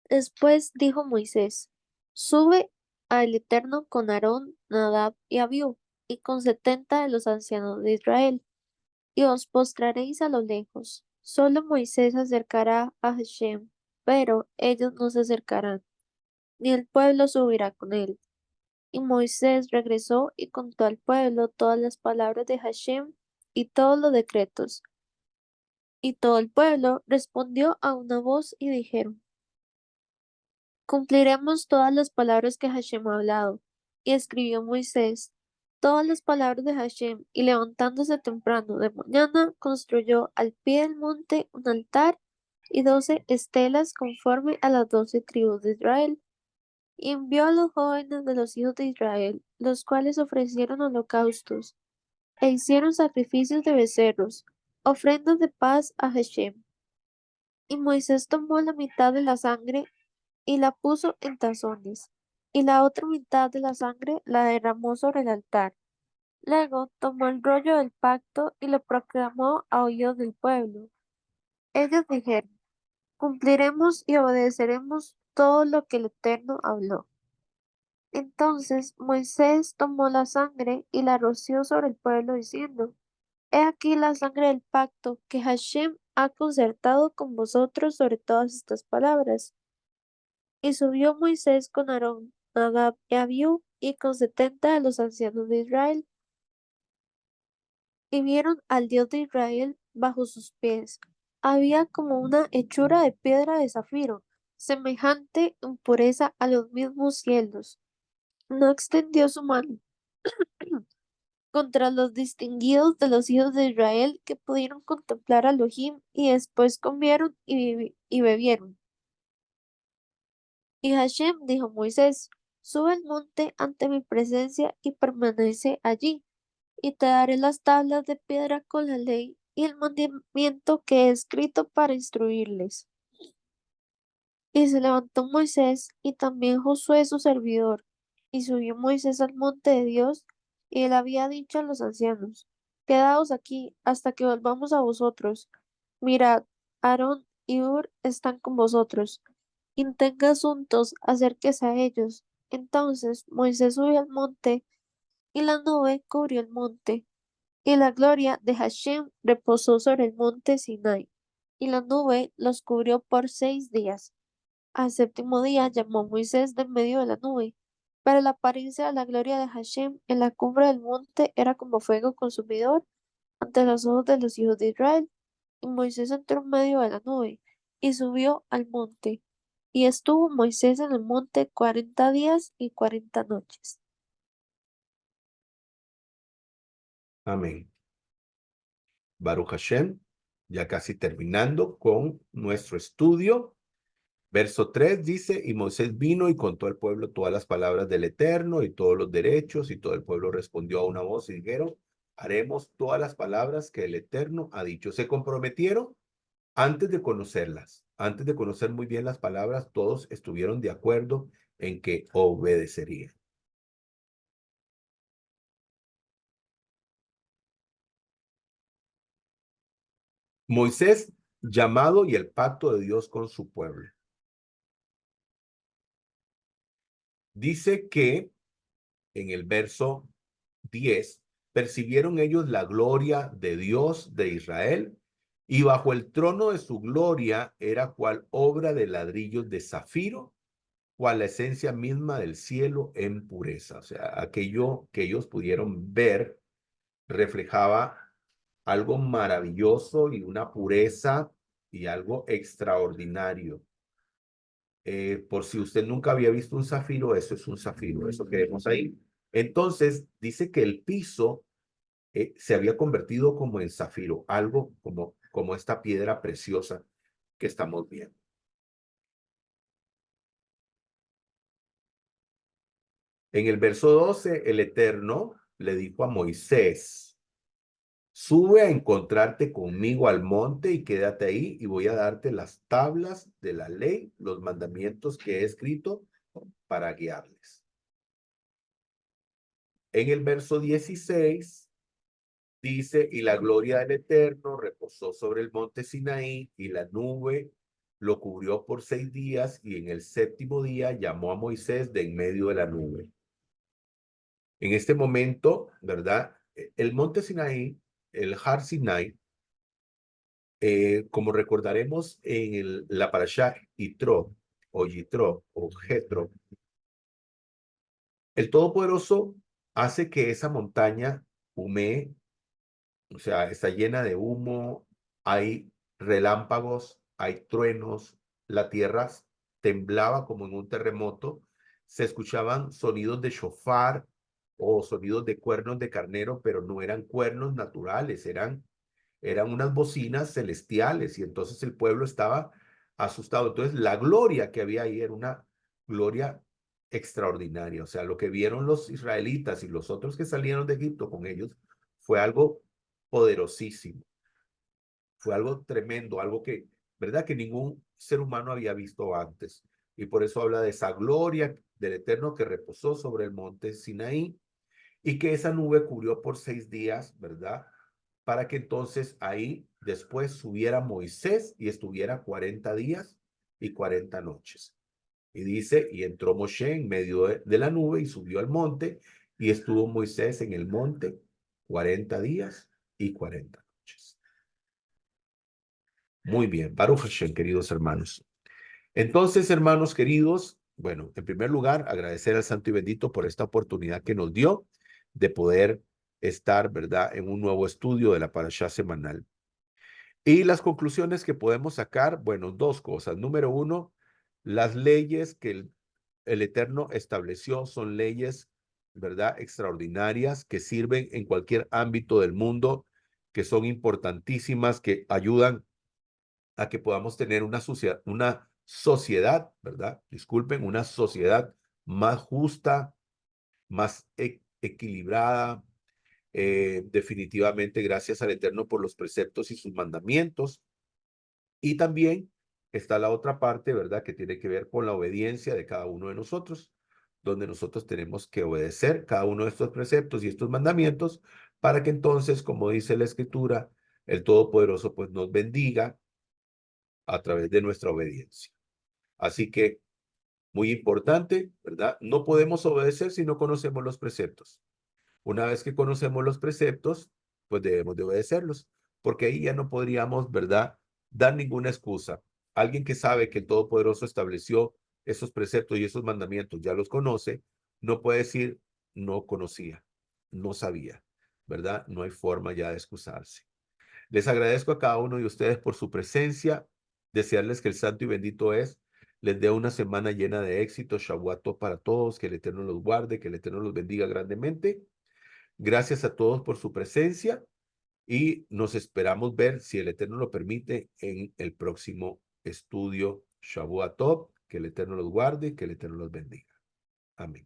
Después dijo Moisés, sube al Eterno con Aarón, Nadab y Abiú, y con 70 de los ancianos de Israel, y os postraréis a lo lejos, Solo Moisés se acercará a Hashem, pero ellos no se acercarán, ni el pueblo subirá con él. Y Moisés regresó y contó al pueblo todas las palabras de Hashem y todos los decretos. Y todo el pueblo respondió a una voz y dijeron: Cumpliremos todas las palabras que Hashem ha hablado. Y escribió Moisés todas las palabras de Hashem, y levantándose temprano de mañana, construyó al pie del monte un altar y 12 estelas conforme a las 12 tribus de Israel. Y envió a los jóvenes de los hijos de Israel, los cuales ofrecieron holocaustos e hicieron sacrificios de becerros, ofrendas de paz a Hashem. Y Moisés tomó la mitad de la sangre y la puso en tazones, y la otra mitad de la sangre la derramó sobre el altar. Luego tomó el rollo del pacto y lo proclamó a oídos del pueblo. Ellos dijeron: Cumpliremos y obedeceremos todo lo que el Eterno habló. Entonces Moisés tomó la sangre y la roció sobre el pueblo, diciendo: He aquí la sangre del pacto que Hashem ha concertado con vosotros sobre todas estas palabras. Y subió Moisés con Aarón, Nadab y Abiú, y con 70 de los ancianos de Israel, y vieron al Dios de Israel bajo sus pies. Había como una hechura de piedra de zafiro, semejante en pureza a los mismos cielos. No extendió su mano contra los distinguidos de los hijos de Israel que pudieron contemplar a Elohim, y después comieron y bebieron. Y Hashem dijo a Moisés: Sube al monte ante mi presencia y permanece allí, y te daré las tablas de piedra con la ley y el mandamiento que he escrito para instruirles. Y se levantó Moisés y también Josué su servidor, y subió Moisés al monte de Dios, y él había dicho a los ancianos: Quedaos aquí hasta que volvamos a vosotros. Mirad, Aarón y Hur están con vosotros. Quien tenga asuntos, acérquese a ellos. Entonces Moisés subió al monte, y la nube cubrió el monte, y la gloria de Hashem reposó sobre el monte Sinai, y la nube los cubrió por 6 días. Al séptimo día llamó Moisés de en medio de la nube, pero la apariencia de la gloria de Hashem en la cumbre del monte era como fuego consumidor ante los ojos de los hijos de Israel. Y Moisés entró en medio de la nube y subió al monte. Y estuvo Moisés en el monte 40 días y 40 noches. Amén. Baruch Hashem, ya casi terminando con nuestro estudio. Verso 3 dice: Y Moisés vino y contó al pueblo todas las palabras del Eterno y todos los derechos, y todo el pueblo respondió a una voz y dijeron: Haremos todas las palabras que el Eterno ha dicho. Se comprometieron antes de conocerlas, antes de conocer muy bien las palabras, todos estuvieron de acuerdo en que obedecerían. Moisés, llamado y el pacto de Dios con su pueblo. Dice que en el verso 10, percibieron ellos la gloria de Dios de Israel, y bajo el trono de su gloria era cual obra de ladrillos de zafiro, cual la esencia misma del cielo en pureza. O sea, aquello que ellos pudieron ver reflejaba algo maravilloso y una pureza y algo extraordinario. Por si usted nunca había visto un zafiro, eso es un zafiro, eso que vemos ahí. Entonces, dice que el piso se había convertido como en zafiro, algo como esta piedra preciosa que estamos viendo. En el verso 12, el Eterno le dijo a Moisés: Sube a encontrarte conmigo al monte y quédate ahí, y voy a darte las tablas de la ley, los mandamientos que he escrito para guiarles. En el verso 16 dice: Y la gloria del Eterno reposó sobre el monte Sinaí, y la nube lo cubrió por 6 días, y en el séptimo día llamó a Moisés de en medio de la nube. En este momento, ¿verdad? El monte Sinaí, el Har Sinai, como recordaremos en la parashá Yitro, o Yitro, o Jetro, el Todopoderoso hace que esa montaña humee, o sea, está llena de humo, hay relámpagos, hay truenos, la tierra temblaba como en un terremoto, se escuchaban sonidos de shofar o sonidos de cuernos de carnero, pero no eran cuernos naturales, eran unas bocinas celestiales y entonces el pueblo estaba asustado. Entonces la gloria que había ahí era una gloria extraordinaria. O sea, lo que vieron los israelitas y los otros que salieron de Egipto con ellos fue algo poderosísimo, fue algo tremendo, algo que, ¿verdad? Que ningún ser humano había visto antes. Y por eso habla de esa gloria del Eterno que reposó sobre el monte Sinaí y que esa nube cubrió por 6 días, ¿verdad? Para que entonces ahí después subiera Moisés y estuviera 40 días y 40 noches. Y dice, y entró Moshe en medio de la nube y subió al monte, y estuvo Moisés en el monte 40 días y 40 noches. Muy bien, Baruch Hashem, queridos hermanos. Entonces, hermanos queridos, bueno, en primer lugar, agradecer al Santo y Bendito por esta oportunidad que nos dio de poder estar, ¿verdad?, en un nuevo estudio de la parashá semanal. Y las conclusiones que podemos sacar, bueno, dos cosas. Número uno, las leyes que el Eterno estableció son leyes, ¿verdad?, extraordinarias que sirven en cualquier ámbito del mundo, que son importantísimas, que ayudan a que podamos tener una sociedad, ¿verdad? Disculpen, una sociedad más justa, más equilibrada, definitivamente gracias al Eterno por los preceptos y sus mandamientos. Y también está la otra parte, ¿verdad? Que tiene que ver con la obediencia de cada uno de nosotros, donde nosotros tenemos que obedecer cada uno de estos preceptos y estos mandamientos para que entonces, como dice la Escritura, el Todopoderoso pues nos bendiga a través de nuestra obediencia. Así que, muy importante, ¿verdad? No podemos obedecer si no conocemos los preceptos. Una vez que conocemos los preceptos, pues debemos de obedecerlos, porque ahí ya no podríamos, ¿verdad?, dar ninguna excusa. Alguien que sabe que el Todopoderoso estableció esos preceptos y esos mandamientos, ya los conoce, no puede decir, no conocía, no sabía, ¿verdad? No hay forma ya de excusarse. Les agradezco a cada uno de ustedes por su presencia, desearles que el santo y bendito les dé una semana llena de éxito, Shavuot Tov para todos, que el Eterno los guarde, que el Eterno los bendiga grandemente. Gracias a todos por su presencia y nos esperamos ver, si el Eterno lo permite, en el próximo estudio Shavuot Tov. Que el Eterno los guarde, que el Eterno los bendiga. Amén.